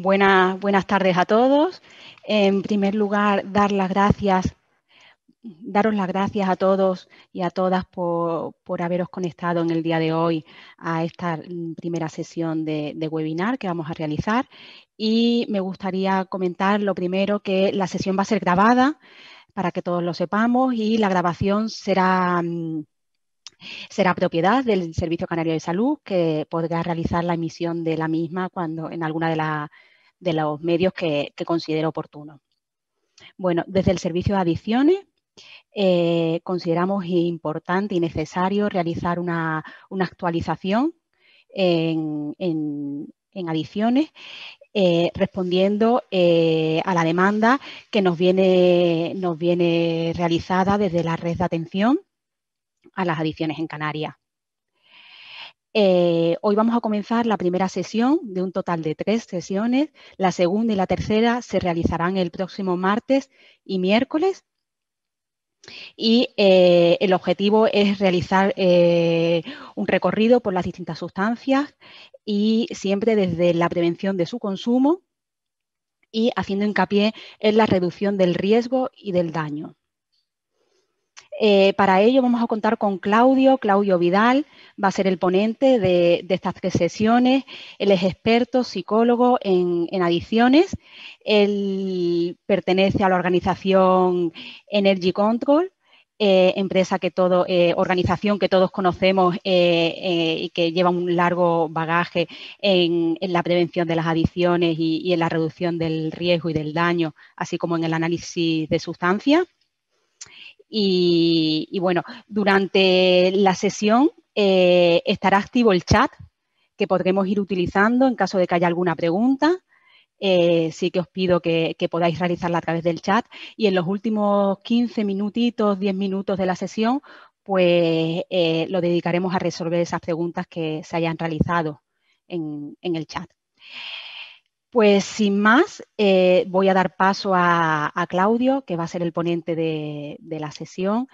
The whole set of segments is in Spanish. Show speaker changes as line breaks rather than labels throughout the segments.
Buenas tardes a todos. En primer lugar, daros las gracias a todos y a todas por haberos conectado en el día de hoy a esta primera sesión de webinar que vamos a realizar. Y me gustaría comentar lo primero, que la sesión va a ser grabada para que todos lo sepamos, y la grabación será propiedad del Servicio Canario de Salud, que podrá realizar la emisión de la misma cuando en alguna de los medios que considere oportuno. Bueno, desde el Servicio de Adicciones consideramos importante y necesario realizar una actualización en adicciones, respondiendo a la demanda que nos viene realizada desde la red de atención a las adicciones en Canarias. Hoy vamos a comenzar la primera sesión de un total de 3 sesiones. La segunda y la tercera se realizarán el próximo martes y miércoles. Y el objetivo es realizar un recorrido por las distintas sustancias, y siempre desde la prevención de su consumo y haciendo hincapié en la reducción del riesgo y del daño. Para ello vamos a contar con Claudio Vidal, va a ser el ponente de estas 3 sesiones. Él es experto, psicólogo en adicciones. Él pertenece a la organización Energy Control, organización que todos conocemos y que lleva un largo bagaje en la prevención de las adicciones y en la reducción del riesgo y del daño, así como en el análisis de sustancias. Y bueno, durante la sesión estará activo el chat, que podremos ir utilizando en caso de que haya alguna pregunta. Sí que os pido que podáis realizarla a través del chat, y en los últimos 15 minutitos, 10 minutos de la sesión, pues lo dedicaremos a resolver esas preguntas que se hayan realizado en el chat. Pues sin más, voy a dar paso a Claudio, que va a ser el ponente de la sesión.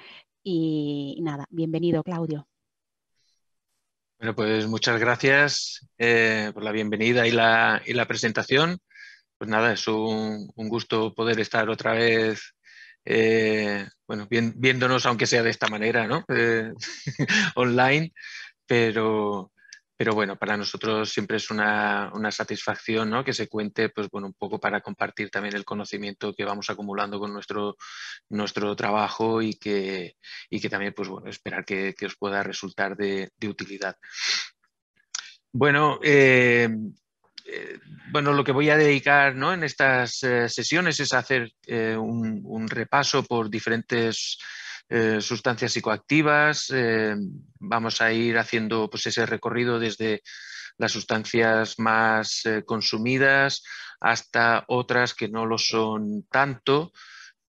Y nada, bienvenido, Claudio.
Bueno, pues muchas gracias por la bienvenida y la presentación. Pues nada, es un gusto poder estar otra vez, bueno, viéndonos, aunque sea de esta manera, ¿no? Online, pero bueno, para nosotros siempre es una satisfacción, ¿no? Que se cuente, pues bueno, un poco para compartir también el conocimiento que vamos acumulando con nuestro trabajo, y que también, pues bueno, esperar que os pueda resultar de utilidad. Bueno, bueno, lo que voy a dedicar, ¿no?, en estas sesiones es hacer un repaso por diferentes sustancias psicoactivas. Vamos a ir haciendo, pues, ese recorrido desde las sustancias más consumidas hasta otras que no lo son tanto,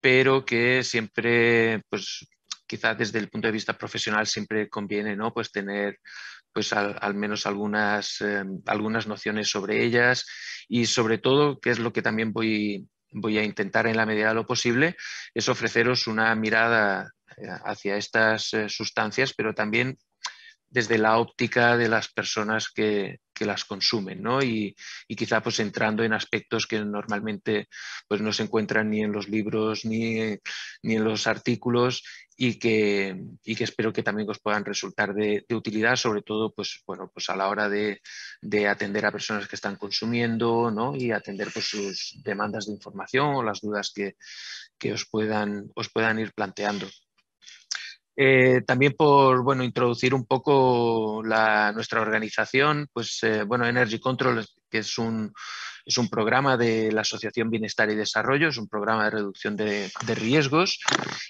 pero que siempre, pues quizás desde el punto de vista profesional siempre conviene, ¿no?, pues tener, pues al menos algunas nociones sobre ellas, y sobre todo, que es lo que también voy a intentar en la medida de lo posible, es ofreceros una mirada hacia estas sustancias, pero también desde la óptica de las personas que las consumen, ¿no? Y quizá, pues, entrando en aspectos que normalmente, pues, no se encuentran ni en los libros ni en los artículos, y que espero que también os puedan resultar de utilidad, sobre todo, pues, bueno, pues a la hora de atender a personas que están consumiendo, ¿no?, y atender, pues, sus demandas de información o las dudas que os puedan ir planteando. También por, bueno, introducir un poco nuestra organización, pues bueno, Energy Control, que es un programa de la Asociación Bienestar y Desarrollo, es un programa de reducción de riesgos,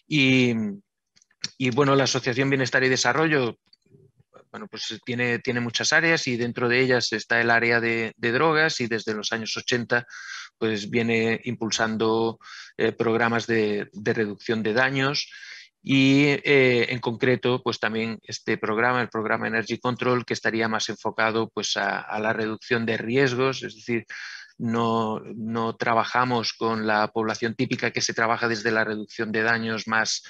y bueno, la Asociación Bienestar y Desarrollo, bueno, pues tiene muchas áreas, y dentro de ellas está el área de drogas, y desde los años 80 pues viene impulsando programas de reducción de daños. Y en concreto, pues también este programa, el programa Energy Control, que estaría más enfocado, pues a la reducción de riesgos, es decir, no trabajamos con la población típica que se trabaja desde la reducción de daños más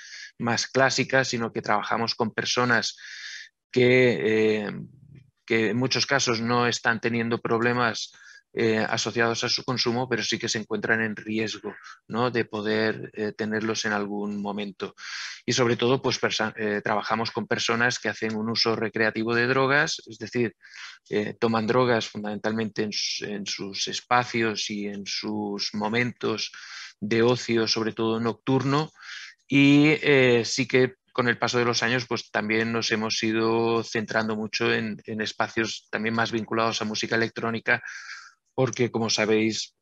clásica, sino que trabajamos con personas que en muchos casos no están teniendo problemas asociados a su consumo, pero sí que se encuentran en riesgo, ¿no?, de poder tenerlos en algún momento. Y sobre todo, pues trabajamos con personas que hacen un uso recreativo de drogas, es decir, toman drogas fundamentalmente en sus espacios y en sus momentos de ocio, sobre todo nocturno, y sí que con el paso de los años pues también nos hemos ido centrando mucho en espacios también más vinculados a música electrónica, porque como sabéis,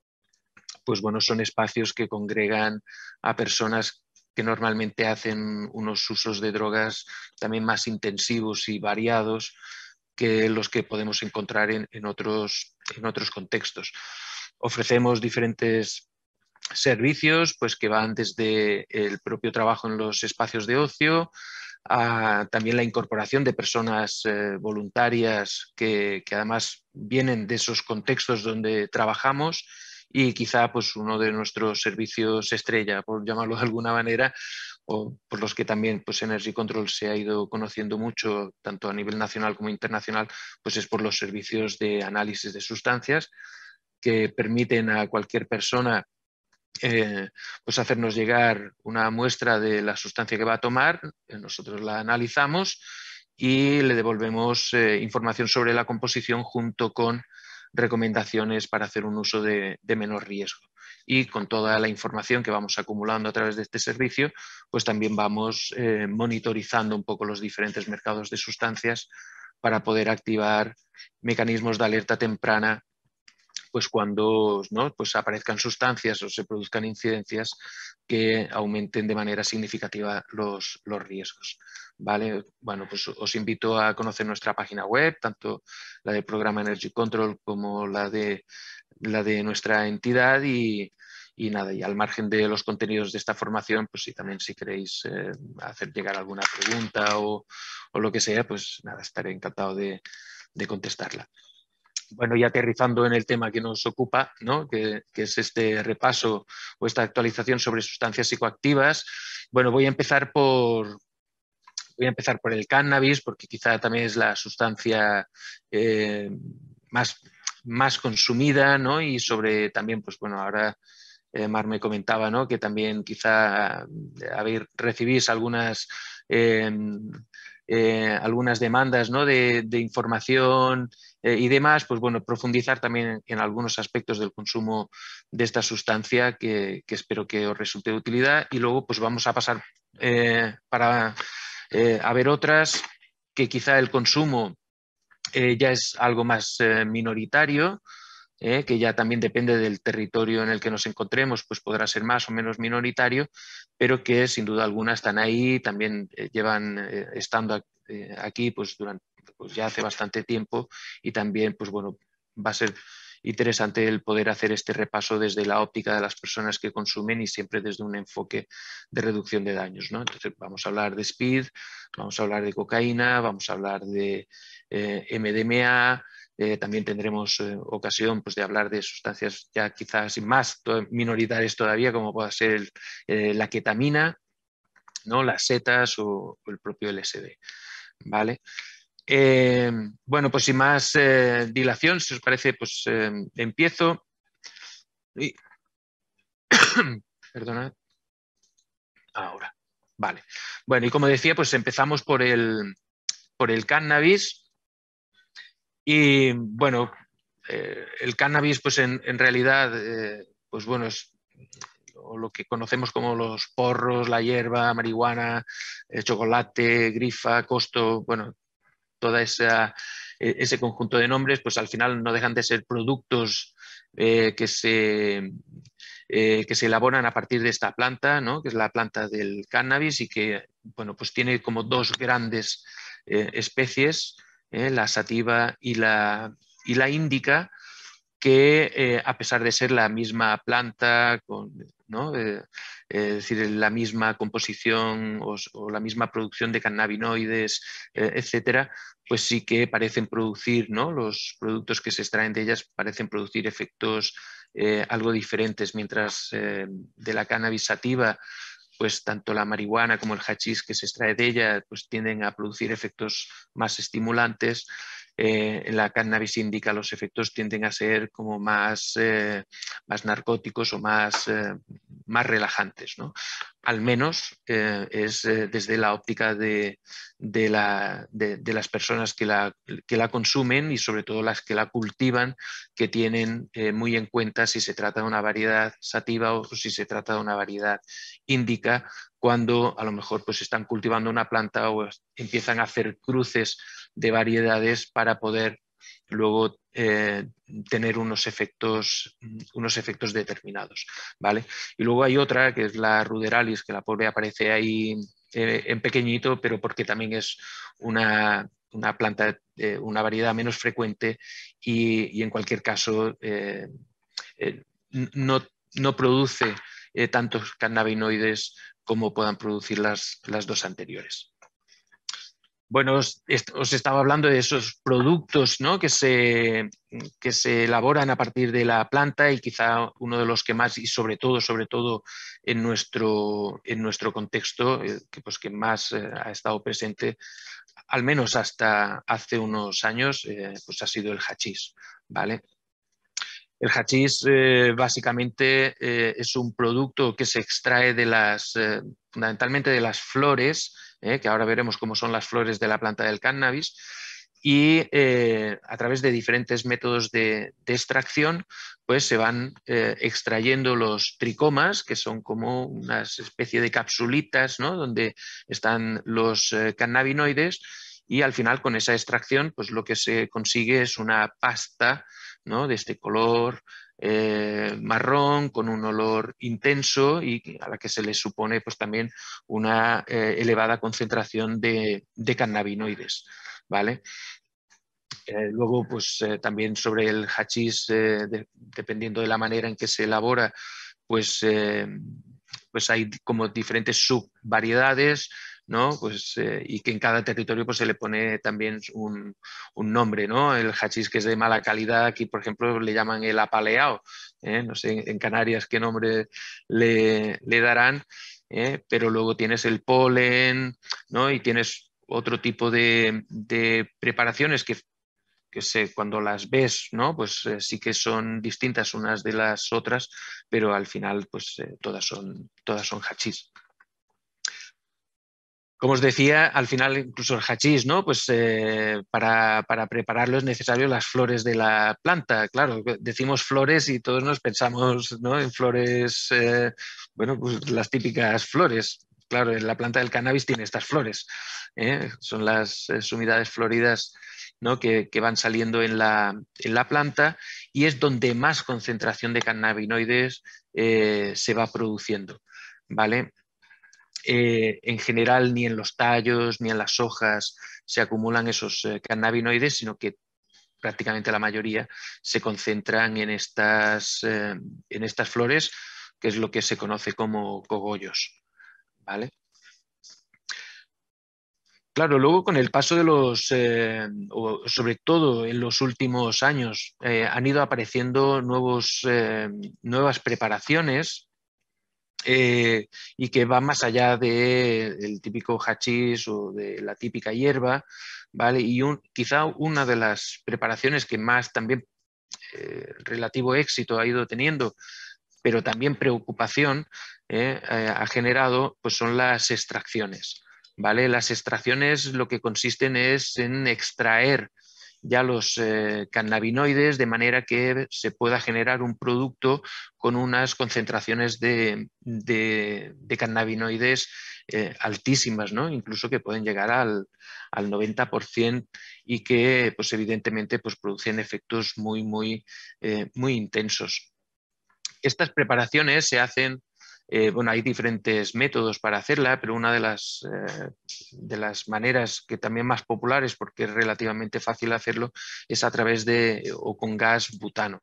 pues bueno, son espacios que congregan a personas que normalmente hacen unos usos de drogas también más intensivos y variados que los que podemos encontrar en otros contextos. Ofrecemos diferentes servicios pues, que van desde el propio trabajo en los espacios de ocio a también la incorporación de personas voluntarias que además vienen de esos contextos donde trabajamos, y quizá pues, uno de nuestros servicios estrella, por llamarlo de alguna manera, o por los que también pues, Energy Control se ha ido conociendo mucho, tanto a nivel nacional como internacional, pues es por los servicios de análisis de sustancias que permiten a cualquier persona pues hacernos llegar una muestra de la sustancia que va a tomar, nosotros la analizamos y le devolvemos información sobre la composición junto con recomendaciones para hacer un uso de menor riesgo. Y con toda la información que vamos acumulando a través de este servicio, pues también vamos monitorizando un poco los diferentes mercados de sustancias para poder activar mecanismos de alerta temprana pues cuando, ¿no?, pues aparezcan sustancias o se produzcan incidencias que aumenten de manera significativa los riesgos. ¿Vale? Bueno, pues os invito a conocer nuestra página web, tanto la del programa Energy Control como la de nuestra entidad, y nada, y al margen de los contenidos de esta formación, pues si también si queréis hacer llegar alguna pregunta o lo que sea, pues nada, estaré encantado de contestarla. Bueno, y aterrizando en el tema que nos ocupa, ¿no?, que es este repaso o esta actualización sobre sustancias psicoactivas, bueno, voy a empezar por el cannabis, porque quizá también es la sustancia más consumida, ¿no? Y sobre también, pues bueno, ahora Mar me comentaba, ¿no?, que también quizá recibís algunas demandas, ¿no?, de información y demás, pues bueno, profundizar también en algunos aspectos del consumo de esta sustancia que espero que os resulte de utilidad, y luego pues vamos a pasar a ver otras que quizá el consumo ya es algo más minoritario, que ya también depende del territorio en el que nos encontremos, pues podrá ser más o menos minoritario, pero que sin duda alguna están ahí, también llevan estando aquí pues durante pues ya hace bastante tiempo, y también pues bueno, va a ser interesante el poder hacer este repaso desde la óptica de las personas que consumen y siempre desde un enfoque de reducción de daños, ¿no? Entonces vamos a hablar de speed, vamos a hablar de cocaína, vamos a hablar de MDMA, también tendremos ocasión pues, de hablar de sustancias ya quizás más minoritarias todavía, como pueda ser la ketamina, ¿no?, las setas o el propio LSD. ¿Vale? Bueno, pues sin más dilación, si os parece, pues empiezo. Y... Perdonad. Ahora. Vale. Bueno, y como decía, pues empezamos por el cannabis. Y bueno, el cannabis, pues en realidad, pues bueno, es lo que conocemos como los porros, la hierba, marihuana, chocolate, grifa, costo, bueno, toda ese conjunto de nombres, pues al final no dejan de ser productos que se elaboran a partir de esta planta, ¿no?, que es la planta del cannabis, y que, bueno, pues tiene como dos grandes especies, la sativa y la índica, que a pesar de ser la misma planta, ¿no?, es decir, la misma composición o la misma producción de cannabinoides, etcétera, pues sí que parecen producir, ¿no?, los productos que se extraen de ellas parecen producir efectos algo diferentes, mientras de la cannabis sativa, pues tanto la marihuana como el hachís que se extrae de ella pues tienden a producir efectos más estimulantes. en la cannabis indica los efectos tienden a ser como más narcóticos o más relajantes, ¿no? Al menos es desde la óptica de las personas que la consumen y sobre todo las que la cultivan, que tienen muy en cuenta si se trata de una variedad sativa o si se trata de una variedad índica, cuando a lo mejor pues están cultivando una planta o empiezan a hacer cruces de variedades para poder luego tener unos efectos determinados, ¿vale? Y luego hay otra que es la ruderalis, que la pobre aparece ahí en pequeñito, pero porque también es una planta, una variedad menos frecuente y en cualquier caso no produce tantos cannabinoides como puedan producir las dos anteriores. Bueno, os estaba hablando de esos productos, ¿no?, que se elaboran a partir de la planta, y quizá uno de los que más, y sobre todo en nuestro contexto, que más ha estado presente, al menos hasta hace unos años, pues ha sido el hachís, ¿vale? El hachís básicamente es un producto que se extrae fundamentalmente de las flores, que ahora veremos cómo son las flores de la planta del cannabis, y a través de diferentes métodos de extracción pues se van extrayendo los tricomas, que son como una especie de capsulitas, ¿no?, donde están los cannabinoides, y al final con esa extracción pues lo que se consigue es una pasta, ¿no?, de este color marrón, con un olor intenso y a la que se le supone pues también una elevada concentración de cannabinoides, ¿vale? Luego, pues también sobre el hachís, dependiendo de la manera en que se elabora, pues hay como diferentes subvariedades, ¿no? Pues, y que en cada territorio pues, se le pone también un nombre, ¿no? El hachís que es de mala calidad, aquí por ejemplo le llaman el apaleado, no sé en Canarias qué nombre le darán, pero luego tienes el polen, ¿no?, y tienes otro tipo de preparaciones que cuando las ves, ¿no?, pues sí que son distintas unas de las otras, pero al final pues todas son hachís. Como os decía, al final incluso el hachís, ¿no?, pues para prepararlo es necesario las flores de la planta. Claro, decimos flores y todos nos pensamos, ¿no?, en flores, bueno, pues las típicas flores. Claro, en la planta del cannabis tiene estas flores, son las sumidades floridas, ¿no?, que van saliendo en la planta, y es donde más concentración de cannabinoides se va produciendo, ¿vale? En general ni en los tallos ni en las hojas se acumulan esos cannabinoides, sino que prácticamente la mayoría se concentran en estas flores, que es lo que se conoce como cogollos, ¿vale? Claro, luego con el paso de sobre todo en los últimos años, han ido apareciendo nuevas preparaciones y que va más allá del típico hachís o de la típica hierba, ¿vale? Y quizá una de las preparaciones que más también relativo éxito ha ido teniendo, pero también preocupación ha generado, pues son las extracciones, ¿vale? Las extracciones lo que consisten es en extraer ya los cannabinoides de manera que se pueda generar un producto con unas concentraciones de cannabinoides altísimas, ¿no?, incluso que pueden llegar al 90%, y que pues evidentemente pues producen efectos muy intensos. Estas preparaciones se hacen, bueno, hay diferentes métodos para hacerla, pero una de las maneras que también más populares, porque es relativamente fácil hacerlo, es a través o con gas butano.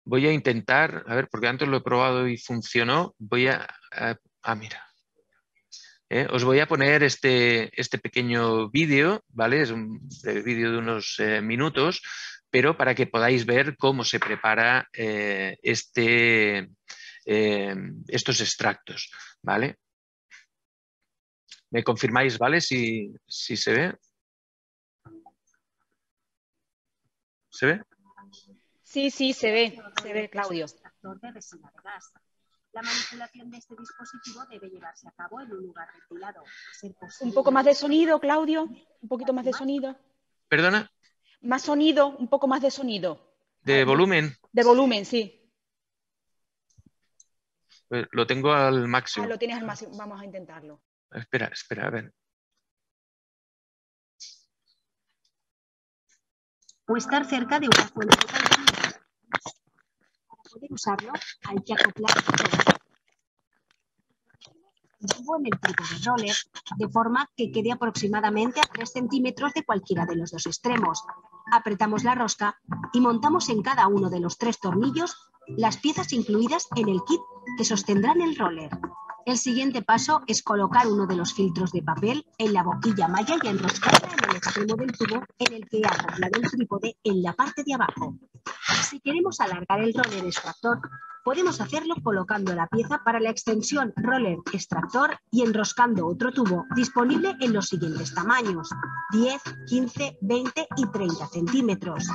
Voy a intentar, a ver, porque antes lo he probado y funcionó, mira. Os voy a poner este pequeño vídeo, ¿vale? Es un vídeo de unos minutos, pero para que podáis ver cómo se prepara estos extractos, ¿vale? ¿Me confirmáis, vale? Si se ve. ¿Se ve?
Sí, se ve, Claudio.
De resina de gas. La manipulación de este dispositivo debe llevarse a cabo en un lugar ventilado.
Un poco más de sonido, Claudio. Un poquito más de sonido.
¿Perdona?
Más sonido, un poco más de sonido.
¿De volumen?
De volumen, sí.
Pues lo tengo al máximo.
Lo tienes al máximo. Vamos a intentarlo.
Espera, a ver.
O estar cerca de una fuente de calor. Para poder usarlo, hay que acoplar el tubo en el tubo de roller, de forma que quede aproximadamente a 3 centímetros de cualquiera de los dos extremos. Apretamos la rosca y montamos en cada uno de los 3 tornillos las piezas incluidas en el kit que sostendrán el roller. El siguiente paso es colocar uno de los filtros de papel en la boquilla malla y enroscarla en el extremo del tubo en el que he acoplado el trípode en la parte de abajo. Si queremos alargar el roller extractor, podemos hacerlo colocando la pieza para la extensión roller extractor y enroscando otro tubo disponible en los siguientes tamaños: 10, 15, 20 y 30 centímetros.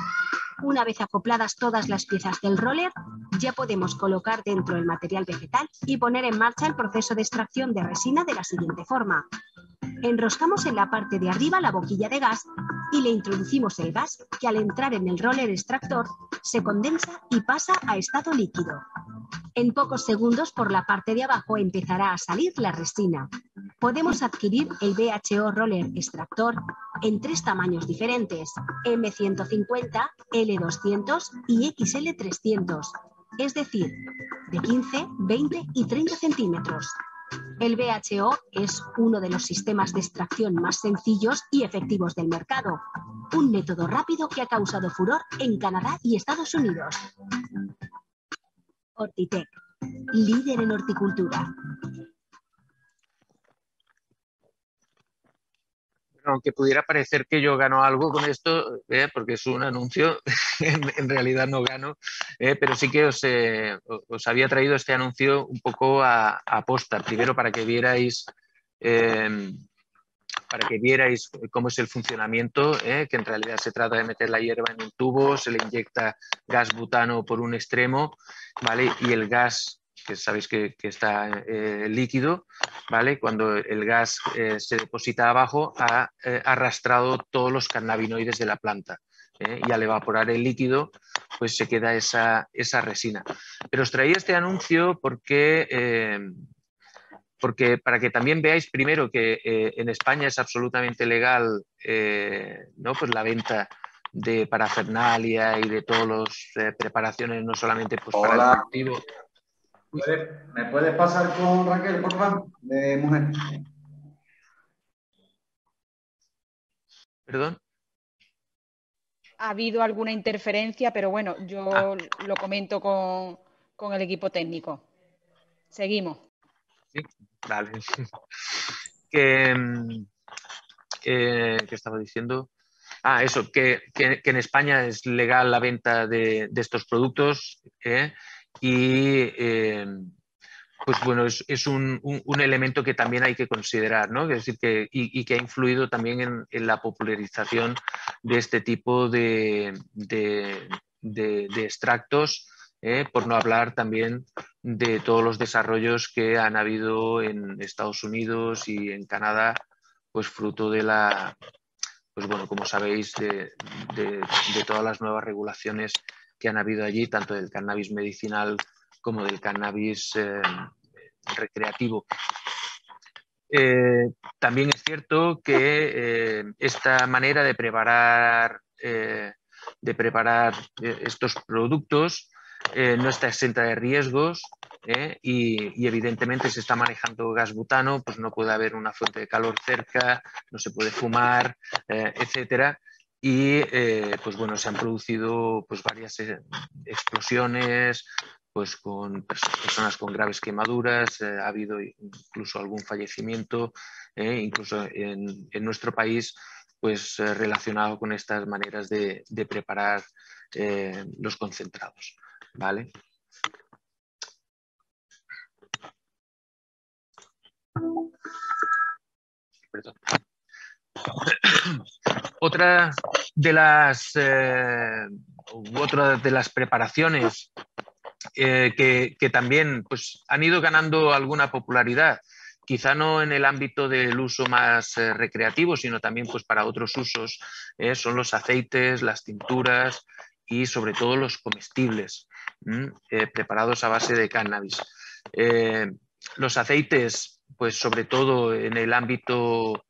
Una vez acopladas todas las piezas del roller, ya podemos colocar dentro el material vegetal y poner en marcha el proceso de extracción de resina de la siguiente forma. Enroscamos en la parte de arriba la boquilla de gas y le introducimos el gas, que al entrar en el roller extractor se condensa y pasa a estado líquido. En pocos segundos por la parte de abajo empezará a salir la resina. Podemos adquirir el VHO Roller Extractor en 3 tamaños diferentes: M150, L200 y XL300, es decir, de 15, 20 y 30 centímetros. El VHO es uno de los sistemas de extracción más sencillos y efectivos del mercado, un método rápido que ha causado furor en Canadá y Estados Unidos. Hortitec, líder en horticultura.
Aunque pudiera parecer que yo gano algo con esto, porque es un anuncio, en realidad no gano, pero sí que os había traído este anuncio un poco a posta, primero para que vierais cómo es el funcionamiento, que en realidad se trata de meter la hierba en un tubo, se le inyecta gas butano por un extremo, ¿vale? Y el gas, que sabéis que está líquido, ¿vale? Cuando el gas se deposita abajo, ha arrastrado todos los cannabinoides de la planta. Y al evaporar el líquido, pues se queda esa resina. Pero os traía este anuncio porque para que también veáis primero que en España es absolutamente legal, ¿no? Pues la venta de parafernalia y de todas las preparaciones, no solamente pues, para el cultivo.
¿Me puedes pasar con Raquel, por favor, de mujer?
¿Perdón?
Ha habido alguna interferencia, pero bueno, yo lo comento con el equipo técnico. Seguimos.
Sí, vale. ¿Qué estaba diciendo? Eso, que en España es legal la venta de estos productos y pues bueno, es un elemento que también hay que considerar, ¿no? Es decir, que ha influido también en la popularización de este tipo de extractos, por no hablar también de todos los desarrollos que han habido en Estados Unidos y en Canadá, pues fruto de la, pues bueno, como sabéis, de todas las nuevas regulaciones que han habido allí, tanto del cannabis medicinal como del cannabis recreativo. También es cierto que esta manera de preparar estos productos no está exenta de riesgos y evidentemente se está manejando gas butano, pues no puede haber una fuente de calor cerca, no se puede fumar, etcétera. Y pues bueno, se han producido pues varias explosiones, pues con personas con graves quemaduras, ha habido incluso algún fallecimiento, incluso en nuestro país, pues relacionado con estas maneras de preparar los concentrados, ¿vale? Perdón. Otra Otra de las preparaciones que también pues, han ido ganando alguna popularidad, quizá no en el ámbito del uso más recreativo, sino también pues, para otros usos, son los aceites, las tinturas y sobre todo los comestibles preparados a base de cannabis. Los aceites, pues sobre todo en el ámbito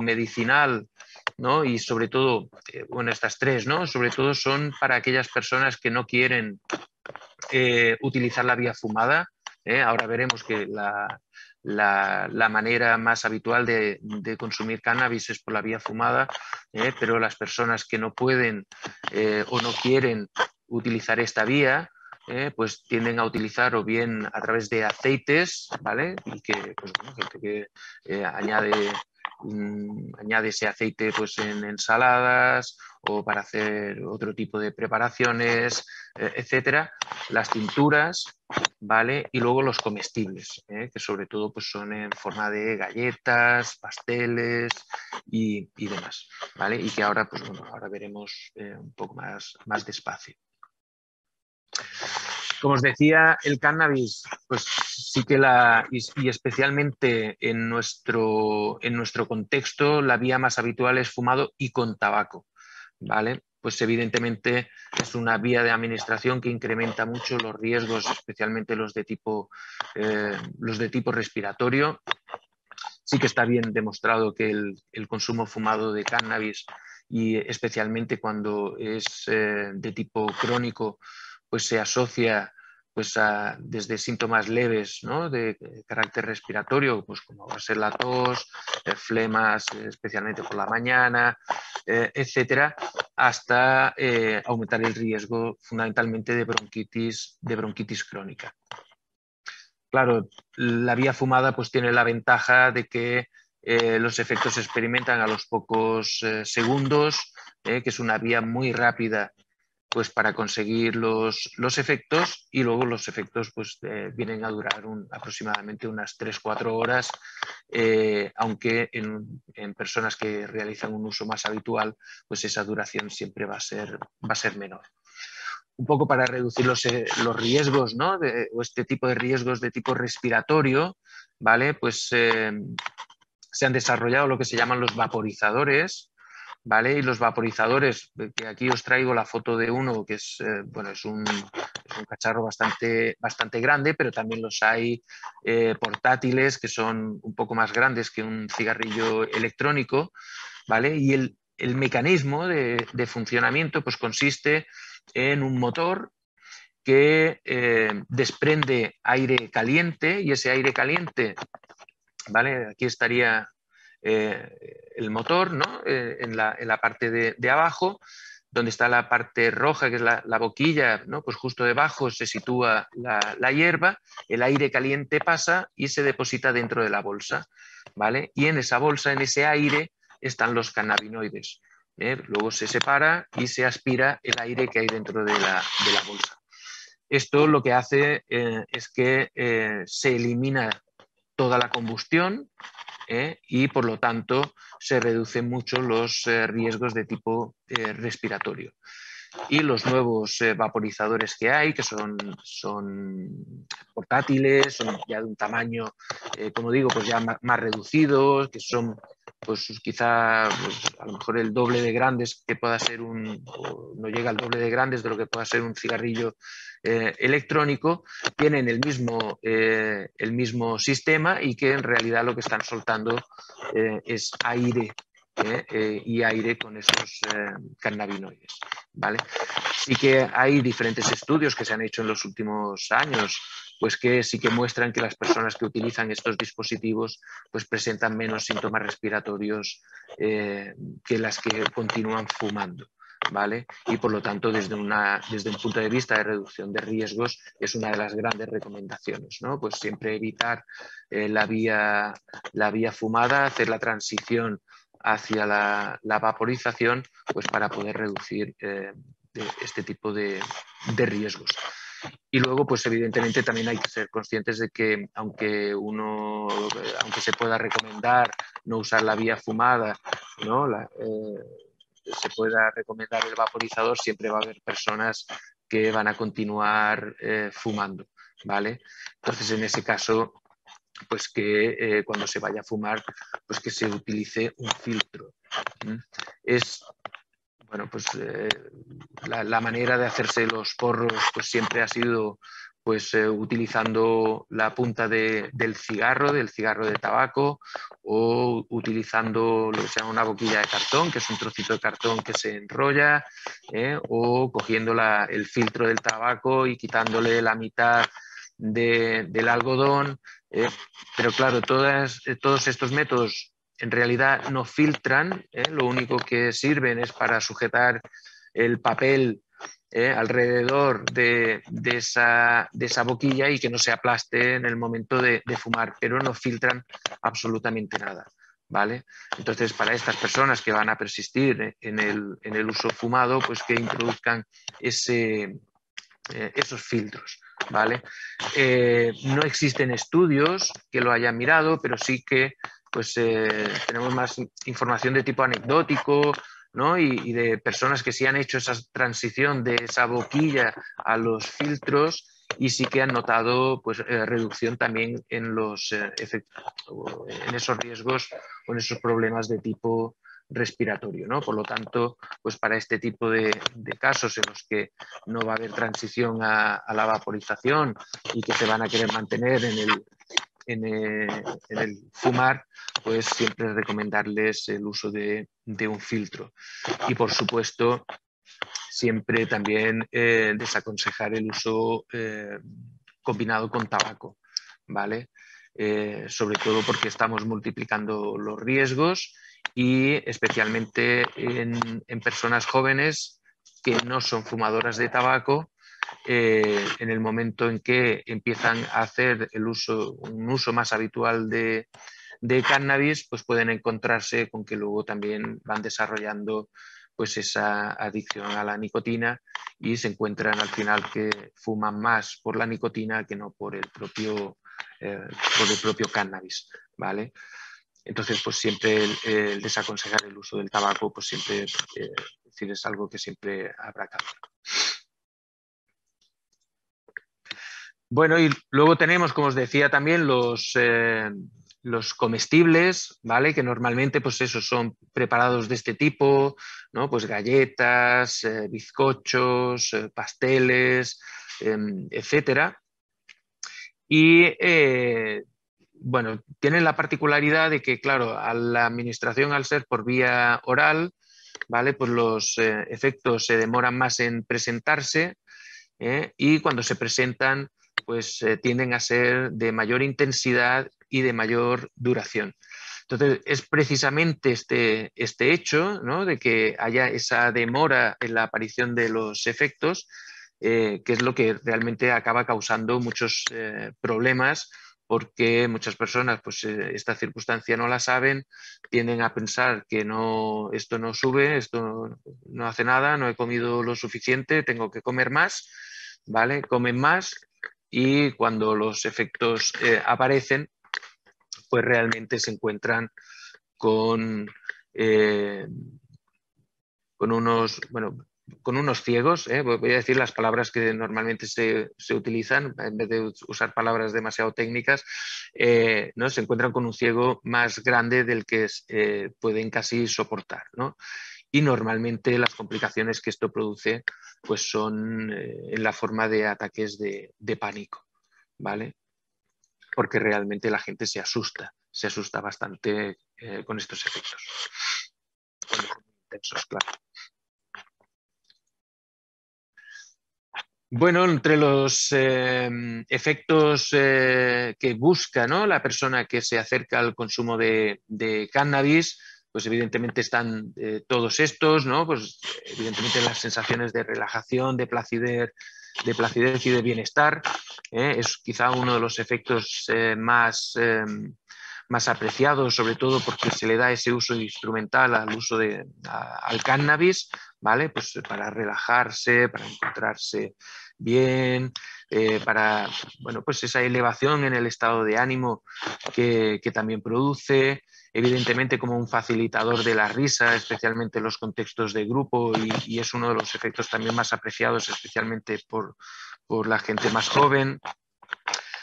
medicinal, ¿no? Y sobre todo, bueno, estas tres, ¿no? Sobre todo son para aquellas personas que no quieren utilizar la vía fumada. Ahora veremos que la manera más habitual de consumir cannabis es por la vía fumada, pero las personas que no pueden o no quieren utilizar esta vía, pues tienden a utilizar o bien a través de aceites, ¿vale? Y que, pues, bueno, gente que añade ese aceite pues, en ensaladas o para hacer otro tipo de preparaciones, etcétera. Las tinturas, ¿vale? Y luego los comestibles, que sobre todo pues, son en forma de galletas, pasteles y demás, ¿vale? Y que ahora, pues, bueno, ahora veremos un poco más despacio. Como os decía, el cannabis, pues sí que y especialmente en nuestro contexto, la vía más habitual es fumado y con tabaco, ¿vale? Pues evidentemente es una vía de administración que incrementa mucho los riesgos, especialmente los de tipo respiratorio. Sí que está bien demostrado que el consumo fumado de cannabis, y especialmente cuando es de tipo crónico, pues se asocia pues desde síntomas leves, ¿no? De carácter respiratorio, pues como va a ser la tos, flemas, especialmente por la mañana, etcétera, hasta aumentar el riesgo fundamentalmente de bronquitis crónica. Claro, la vía fumada pues tiene la ventaja de que los efectos se experimentan a los pocos segundos, que es una vía muy rápida pues para conseguir los efectos, y luego los efectos pues vienen a durar aproximadamente unas 3-4 horas, aunque en personas que realizan un uso más habitual pues esa duración siempre va a ser menor. Un poco para reducir los riesgos, ¿no? O este tipo de riesgos de tipo respiratorio, ¿vale? Pues se han desarrollado lo que se llaman los vaporizadores, ¿vale? Y los vaporizadores, que aquí os traigo la foto de uno que es, bueno, es un cacharro bastante grande, pero también los hay portátiles que son un poco más grandes que un cigarrillo electrónico, ¿vale? Y el mecanismo de funcionamiento pues consiste en un motor que desprende aire caliente, y ese aire caliente, ¿vale? Aquí estaría el motor, ¿no? En la parte de abajo, donde está la parte roja, que es la boquilla, ¿no? Pues justo debajo se sitúa la hierba, el aire caliente pasa y se deposita dentro de la bolsa, ¿vale? Y en esa bolsa, en ese aire, están los cannabinoides. Luego se separa y se aspira el aire que hay dentro de la bolsa. Esto lo que hace es que se elimina toda la combustión y por lo tanto se reducen mucho los riesgos de tipo respiratorio. Y los nuevos vaporizadores que hay, que son portátiles, son ya de un tamaño, como digo, pues ya más reducidos, que son pues quizá pues, a lo mejor el doble de grandes que pueda ser o no llega al doble de grandes de lo que pueda ser un cigarrillo electrónico, tienen el mismo sistema, y que en realidad lo que están soltando es aire, y aire con esos cannabinoides, ¿vale? Sí que hay diferentes estudios que se han hecho en los últimos años, pues que sí que muestran que las personas que utilizan estos dispositivos pues presentan menos síntomas respiratorios que las que continúan fumando, ¿vale? Y por lo tanto, desde un punto de vista de reducción de riesgos, es una de las grandes recomendaciones, ¿no? Pues siempre evitar la vía fumada, hacer la transición hacia la vaporización, pues para poder reducir este tipo de riesgos. Y luego, pues evidentemente también hay que ser conscientes de que aunque se pueda recomendar no usar la vía fumada, ¿no? se pueda recomendar el vaporizador, siempre va a haber personas que van a continuar fumando, ¿vale? Entonces, en ese caso, pues que cuando se vaya a fumar, pues que se utilice un filtro. Es, bueno, pues la manera de hacerse los porros pues siempre ha sido pues utilizando la punta del cigarro de tabaco, o utilizando lo que se llama una boquilla de cartón, que es un trocito de cartón que se enrolla, o cogiendo el filtro del tabaco y quitándole la mitad del algodón. Pero claro, todos estos métodos en realidad no filtran, lo único que sirven es para sujetar el papel alrededor de esa boquilla y que no se aplaste en el momento de fumar, pero no filtran absolutamente nada, ¿vale? Entonces, para estas personas que van a persistir en el uso fumado, pues que introduzcan esos filtros, ¿vale? No existen estudios que lo hayan mirado, pero sí que pues, tenemos más información de tipo anecdótico, ¿no? Y de personas que sí han hecho esa transición de esa boquilla a los filtros, y sí que han notado pues, reducción también en esos riesgos o en esos problemas de tipo respiratorio, ¿no? Por lo tanto, pues para este tipo de casos en los que no va a haber transición a la vaporización y que se van a querer mantener en el fumar, pues siempre recomendarles el uso de un filtro. Y por supuesto, siempre también desaconsejar el uso combinado con tabaco, ¿vale? Sobre todo porque estamos multiplicando los riesgos, y especialmente en personas jóvenes que no son fumadoras de tabaco. En el momento en que empiezan a hacer un uso más habitual de cannabis, pues pueden encontrarse con que luego también van desarrollando pues esa adicción a la nicotina, y se encuentran al final que fuman más por la nicotina que no por el propio cannabis, ¿vale? Entonces, pues siempre el desaconsejar el uso del tabaco, pues siempre es algo que siempre habrá que hacer. Bueno, y luego tenemos, como os decía, también los comestibles, ¿vale? Que normalmente, pues esos son preparados de este tipo, ¿no? Pues galletas, bizcochos, pasteles, etcétera. Y bueno, tienen la particularidad de que, claro, a la administración, al ser por vía oral, ¿vale? Pues los efectos se demoran más en presentarse, y cuando se presentan, pues tienden a ser de mayor intensidad y de mayor duración. Entonces, es precisamente este hecho, ¿no? De que haya esa demora en la aparición de los efectos, que es lo que realmente acaba causando muchos problemas, porque muchas personas pues, esta circunstancia no la saben, tienden a pensar que no, esto no sube, esto no hace nada, no he comido lo suficiente, tengo que comer más, ¿vale? Comen más, y cuando los efectos aparecen, pues realmente se encuentran con unos ciegos, voy a decir las palabras que normalmente se utilizan, en vez de usar palabras demasiado técnicas, ¿no? Se encuentran con un ciego más grande del que pueden casi soportar, ¿no? Y normalmente las complicaciones que esto produce pues son en la forma de ataques de pánico, ¿vale? Porque realmente la gente se asusta bastante con estos efectos. Intensos, claro. Bueno, entre los efectos que busca, ¿no? La persona que se acerca al consumo de cannabis, pues evidentemente están todos estos, ¿no? Pues evidentemente las sensaciones de relajación, de placidez y de bienestar. Es quizá uno de los efectos más más apreciado, sobre todo porque se le da ese uso instrumental al uso al cannabis, ¿vale? Pues para relajarse, para encontrarse bien, para, bueno, pues esa elevación en el estado de ánimo que también produce, evidentemente como un facilitador de la risa, especialmente en los contextos de grupo, y es uno de los efectos también más apreciados, especialmente por la gente más joven.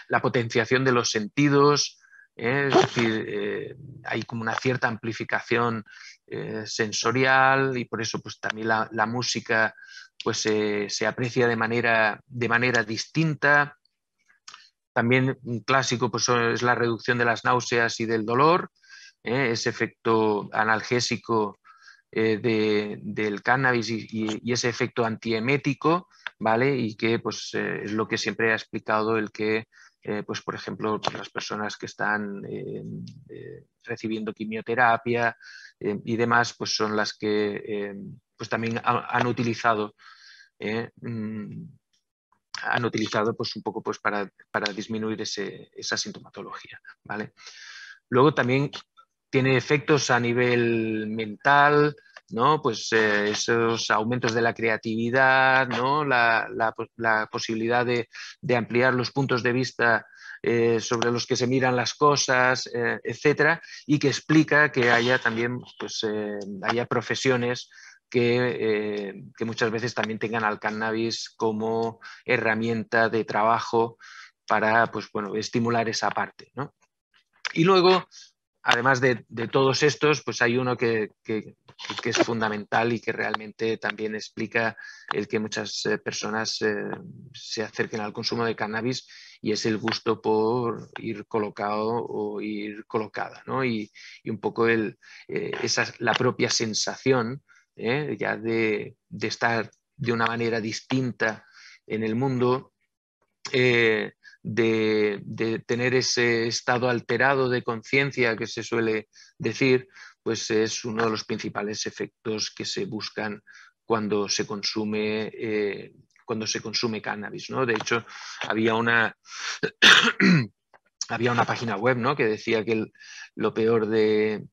La potenciación de los sentidos, es decir, hay como una cierta amplificación sensorial, y por eso pues también la música pues se aprecia de manera distinta. También un clásico pues es la reducción de las náuseas y del dolor, ese efecto analgésico del cannabis y ese efecto antiemético, ¿vale? Y que pues es lo que siempre ha explicado el que pues por ejemplo las personas que están recibiendo quimioterapia y demás pues son las que pues también han utilizado pues un poco pues para disminuir esa sintomatología, ¿vale? Luego también tiene efectos a nivel mental, ¿no? Pues esos aumentos de la creatividad, ¿no? La posibilidad de ampliar los puntos de vista sobre los que se miran las cosas, etcétera, y que explica que haya también pues, haya profesiones que muchas veces también tengan al cannabis como herramienta de trabajo para pues, bueno, estimular esa parte, ¿no? Y luego, además de todos estos, pues hay uno que es fundamental y que realmente también explica el que muchas personas se acerquen al consumo de cannabis, y es el gusto por ir colocado o ir colocada, ¿no? Y un poco la propia sensación ya de estar de una manera distinta en el mundo, de tener ese estado alterado de conciencia que se suele decir, pues es uno de los principales efectos que se buscan cuando se consume cannabis, ¿no? De hecho, había una página web, ¿no? Que decía que lo peor de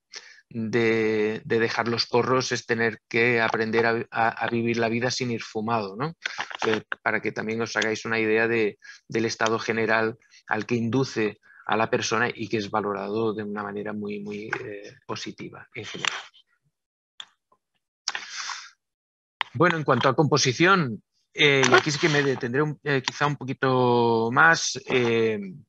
dejar los porros es tener que aprender a vivir la vida sin ir fumado, ¿no? Para que también os hagáis una idea del estado general al que induce a la persona y que es valorado de una manera muy, muy positiva en general. Bueno, en cuanto a composición, y aquí sí que me detendré quizá un poquito más. En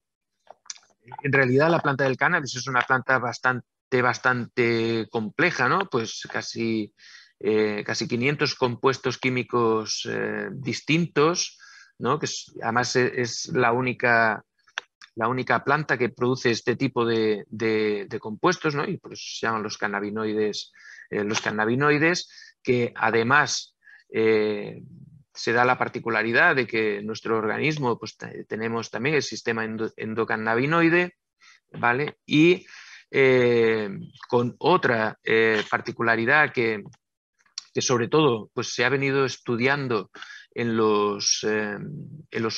realidad la planta del cannabis es una planta bastante compleja, ¿no? Pues casi 500 compuestos químicos distintos, ¿no? Que además es la única planta que produce este tipo de compuestos, ¿no? Y por eso se llaman los cannabinoides, que además se da la particularidad de que en nuestro organismo pues, tenemos también el sistema endocannabinoide, ¿vale? Y con otra particularidad que sobre todo pues, se ha venido estudiando en los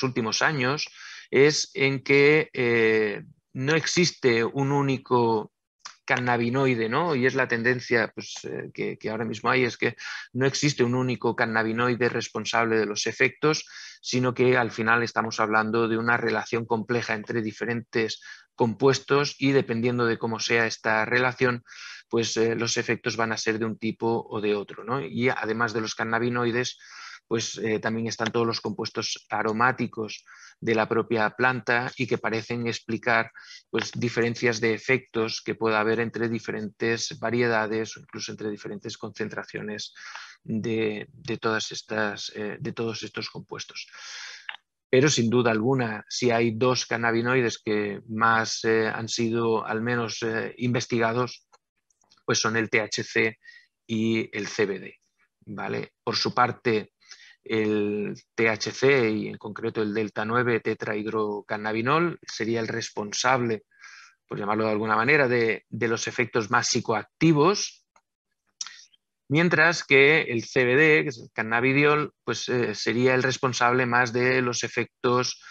últimos años, es en que no existe un único cannabinoide, ¿no? Y es la tendencia pues, que ahora mismo hay, es que no existe un único cannabinoide responsable de los efectos, sino que al final estamos hablando de una relación compleja entre diferentes compuestos, y dependiendo de cómo sea esta relación, pues los efectos van a ser de un tipo o de otro, ¿no? Y además de los cannabinoides, pues también están todos los compuestos aromáticos de la propia planta y que parecen explicar pues, diferencias de efectos que pueda haber entre diferentes variedades o incluso entre diferentes concentraciones de todos estos compuestos. Pero sin duda alguna, si hay dos cannabinoides que más han sido al menos investigados, pues son el THC y el CBD, ¿vale? Por su parte, el THC y en concreto el delta 9 tetrahidrocannabinol sería el responsable, por llamarlo de alguna manera, de los efectos más psicoactivos, mientras que el CBD, que es el cannabidiol, pues sería el responsable más de los efectos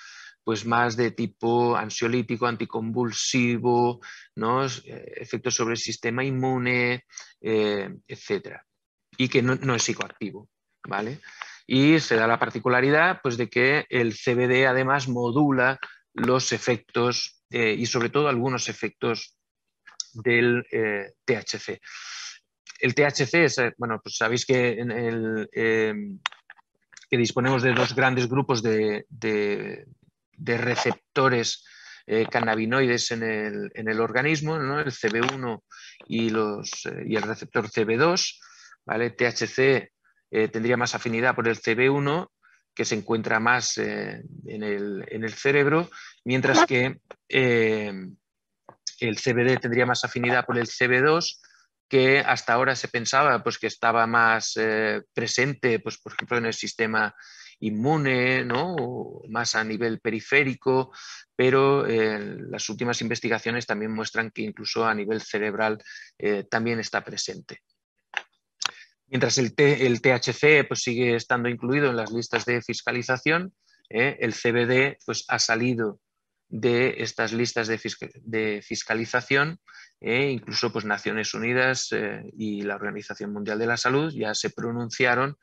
pues más de tipo ansiolítico, anticonvulsivo, ¿no? Efectos sobre el sistema inmune, etcétera. Y que no es psicoactivo, ¿vale? Y se da la particularidad, pues, de que el CBD además modula los efectos y sobre todo algunos efectos del THC. El THC es, bueno, pues sabéis que, que disponemos de dos grandes grupos de receptores cannabinoides en el organismo, ¿no? El CB1 y el receptor CB2, ¿vale? THC tendría más afinidad por el CB1, que se encuentra más en el cerebro, mientras que el CBD tendría más afinidad por el CB2, que hasta ahora se pensaba, pues, que estaba más presente, pues, por ejemplo, en el sistema inmune, ¿no? O más a nivel periférico, pero las últimas investigaciones también muestran que incluso a nivel cerebral también está presente. Mientras el THC pues, sigue estando incluido en las listas de fiscalización, el CBD pues, ha salido de estas listas de fiscalización, incluso pues, Naciones Unidas y la Organización Mundial de la Salud ya se pronunciaron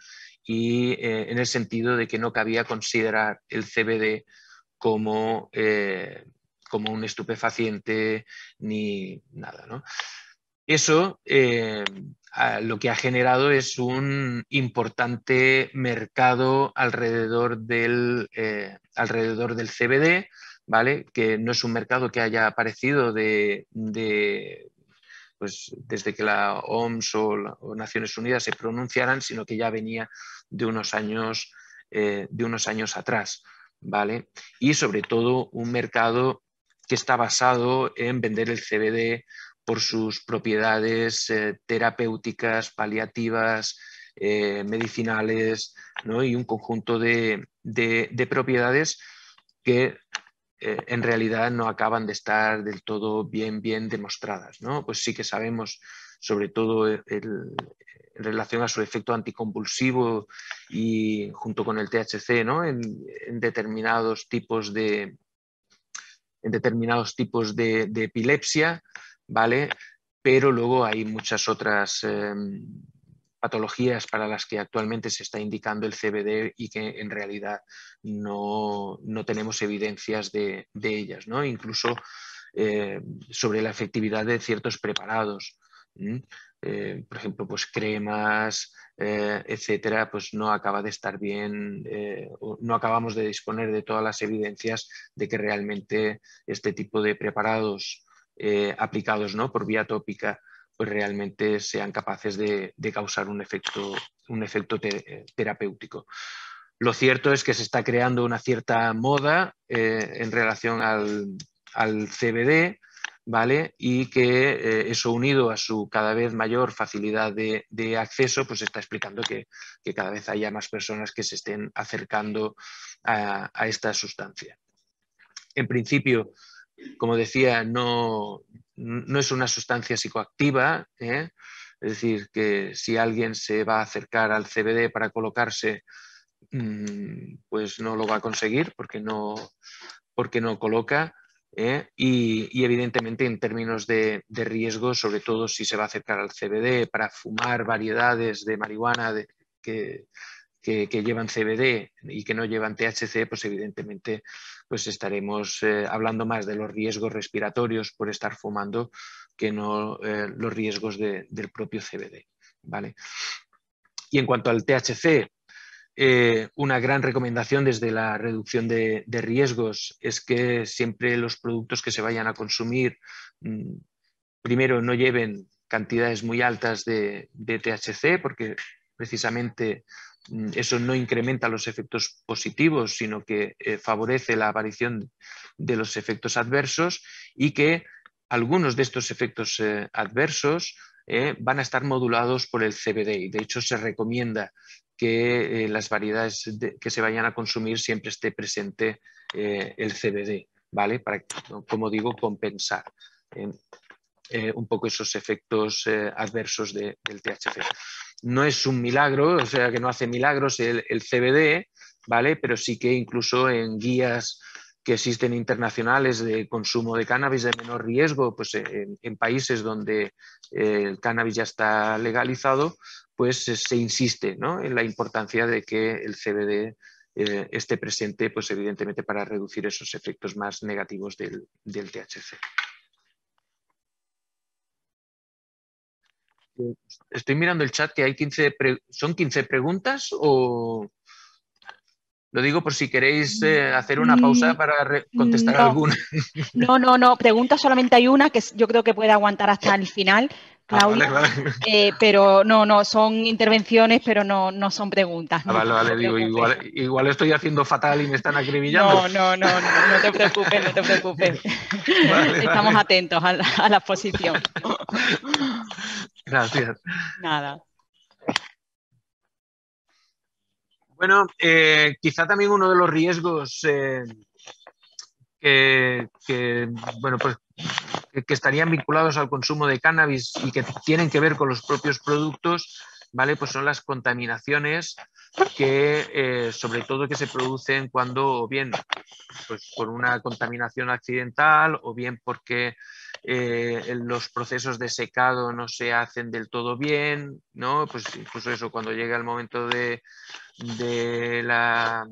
y en el sentido de que no cabía considerar el CBD como un estupefaciente ni nada, ¿no? Eso lo que ha generado es un importante mercado alrededor del CBD, ¿vale? Que no es un mercado que haya aparecido pues, desde que la OMS o Naciones Unidas se pronunciaran, sino que ya venía de unos años atrás, ¿vale? Y sobre todo un mercado que está basado en vender el CBD por sus propiedades terapéuticas, paliativas, medicinales, ¿no? Y un conjunto de propiedades que en realidad no acaban de estar del todo bien demostradas, ¿no? Pues sí que sabemos, sobre todo en relación a su efecto anticonvulsivo y junto con el THC, ¿no? en determinados tipos de epilepsia, ¿vale? Pero luego hay muchas otras patologías para las que actualmente se está indicando el CBD y que en realidad no tenemos evidencias de ellas, ¿no? Incluso sobre la efectividad de ciertos preparados. Por ejemplo, pues cremas, etcétera, pues no acaba de estar bien, no acabamos de disponer de todas las evidencias de que realmente este tipo de preparados aplicados, ¿no? Por vía tópica, pues realmente sean capaces de causar un efecto terapéutico. Lo cierto es que se está creando una cierta moda en relación al CBD, ¿vale? Y que eso unido a su cada vez mayor facilidad de acceso, pues está explicando que cada vez haya más personas que se estén acercando a esta sustancia. En principio, como decía, no es una sustancia psicoactiva, es decir, que si alguien se va a acercar al CBD para colocarse, pues no lo va a conseguir porque no coloca. Y evidentemente en términos de riesgo, sobre todo si se va a acercar al CBD para fumar variedades de marihuana que llevan CBD y que no llevan THC, pues evidentemente pues estaremos hablando más de los riesgos respiratorios por estar fumando que no los riesgos del propio CBD, ¿vale? Y en cuanto al THC, una gran recomendación desde la reducción de riesgos es que siempre los productos que se vayan a consumir, primero no lleven cantidades muy altas de THC, porque precisamente eso no incrementa los efectos positivos, sino que favorece la aparición de los efectos adversos, y que algunos de estos efectos adversos van a estar modulados por el CBD. Y de hecho se recomienda que las variedades que se vayan a consumir siempre esté presente el CBD, ¿vale? Para, como digo, compensar un poco esos efectos adversos del THC. No es un milagro, o sea que no hace milagros el CBD, ¿vale? Pero sí que incluso en guías que existen internacionales de consumo de cannabis de menor riesgo, pues en países donde el cannabis ya está legalizado, pues se insiste, ¿no?, en la importancia de que el CBD esté presente, pues evidentemente para reducir esos efectos más negativos del THC. Estoy mirando el chat que hay 15 ¿son 15 preguntas o...? Lo digo por si queréis hacer una pausa para contestar alguna.
No. Pregunta solamente hay una que yo creo que puede aguantar hasta el final, Claudia.
Vale.
Pero no, son intervenciones, pero no son preguntas.
Vale, digo, igual estoy haciendo fatal y me están acribillando.
No te preocupes.
Vale.
Estamos atentos a la exposición.
Gracias.
Nada.
Bueno, quizá también uno de los riesgos que estarían vinculados al consumo de cannabis y que tienen que ver con los propios productos, ¿vale? Pues son las contaminaciones que, sobre todo, que se producen cuando, o bien pues por una contaminación accidental, o bien porque los procesos de secado no se hacen del todo bien, ¿no? Pues incluso eso, cuando llega el momento de la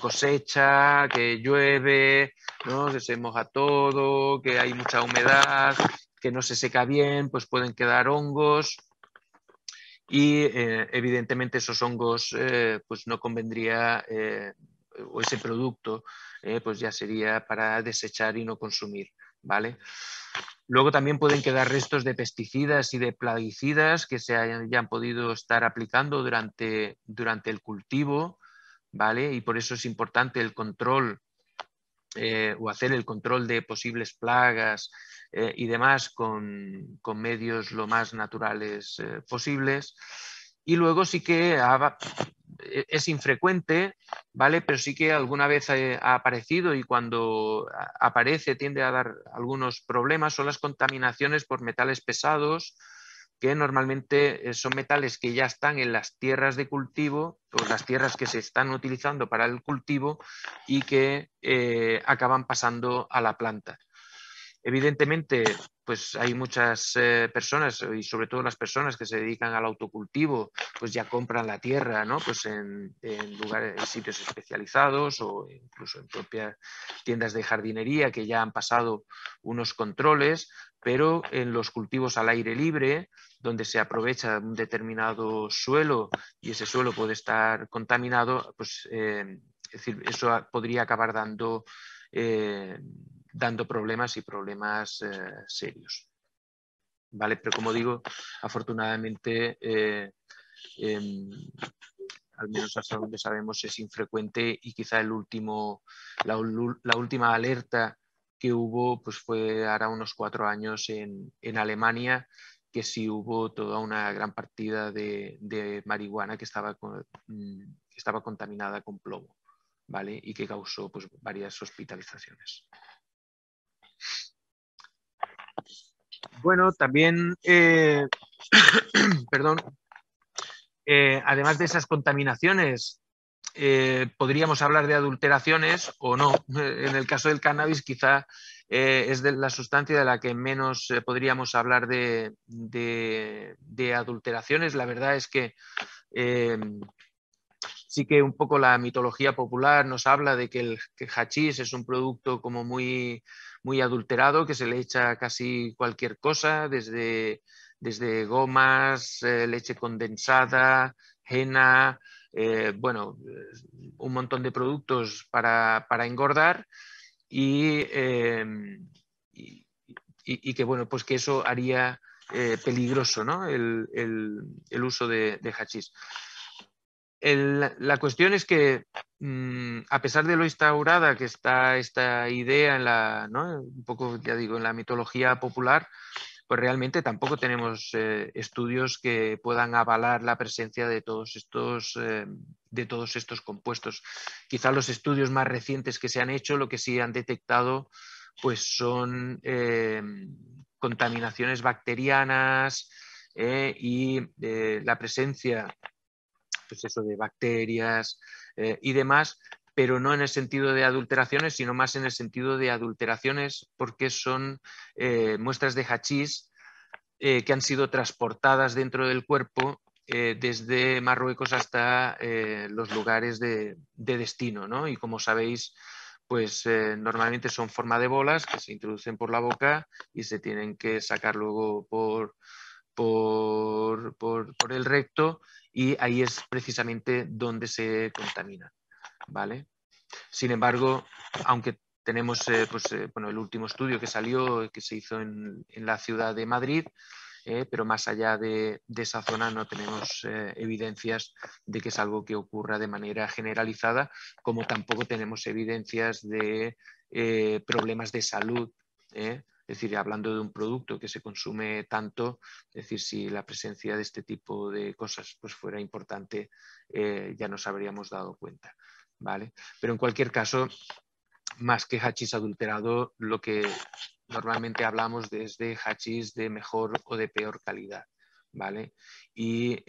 cosecha, que llueve, ¿no?, que se moja todo, que hay mucha humedad, que no se seca bien, pues pueden quedar hongos y evidentemente esos hongos pues no convendría, o ese producto pues ya sería para desechar y no consumir, ¿vale? Luego también pueden quedar restos de pesticidas y de plaguicidas que se hayan podido estar aplicando durante el cultivo, ¿vale? Y por eso es importante el control o hacer el control de posibles plagas y demás con medios lo más naturales posibles. Y luego sí que es infrecuente, ¿vale? Pero sí que alguna vez ha aparecido, y cuando aparece tiende a dar algunos problemas, son las contaminaciones por metales pesados, que normalmente son metales que ya están en las tierras de cultivo, o las tierras que se están utilizando para el cultivo, y que acaban pasando a la planta. Evidentemente, pues hay muchas personas, y sobre todo las personas que se dedican al autocultivo, pues ya compran la tierra, ¿no?, pues en lugares, en sitios especializados, o incluso en propias tiendas de jardinería que ya han pasado unos controles, pero en los cultivos al aire libre, donde se aprovecha un determinado suelo y ese suelo puede estar contaminado, pues es decir, eso podría acabar dando problemas, y problemas serios, ¿vale? Pero como digo, afortunadamente al menos hasta donde sabemos es infrecuente, y quizá la última alerta que hubo pues fue hará unos 4 años en Alemania, que sí hubo toda una gran partida de marihuana que estaba contaminada con plomo, ¿vale? Y que causó pues varias hospitalizaciones. Bueno, también, perdón, además de esas contaminaciones, podríamos hablar de adulteraciones o no. En el caso del cannabis quizá es de la sustancia de la que menos podríamos hablar de adulteraciones. La verdad es que sí que un poco la mitología popular nos habla de que el hachís es un producto como muy, muy adulterado, que se le echa casi cualquier cosa, desde gomas, leche condensada, henna, bueno, un montón de productos para engordar, y que bueno, pues que eso haría peligroso, ¿no?, el uso de hachís. La cuestión es que, a pesar de lo instaurada que está esta idea ¿no?, un poco, ya digo, en la mitología popular, pues realmente tampoco tenemos estudios que puedan avalar la presencia de todos estos compuestos. Quizá los estudios más recientes que se han hecho, lo que sí han detectado pues son contaminaciones bacterianas y la presencia, pues eso, de bacterias y demás, pero no en el sentido de adulteraciones, sino más en el sentido de adulteraciones porque son muestras de hachís que han sido transportadas dentro del cuerpo desde Marruecos hasta los lugares de destino, ¿no? Y como sabéis, pues normalmente son forma de bolas que se introducen por la boca y se tienen que sacar luego por el recto, y ahí es precisamente donde se contaminan, ¿vale? Sin embargo, aunque tenemos bueno, el último estudio que salió, que se hizo en la ciudad de Madrid, pero más allá de esa zona no tenemos evidencias de que es algo que ocurra de manera generalizada, como tampoco tenemos evidencias de problemas de salud. Es decir, hablando de un producto que se consume tanto, es decir, si la presencia de este tipo de cosas pues, fuera importante, ya nos habríamos dado cuenta, ¿vale? Pero en cualquier caso, más que hachís adulterado, lo que normalmente hablamos de hachís de mejor o de peor calidad, ¿vale? Y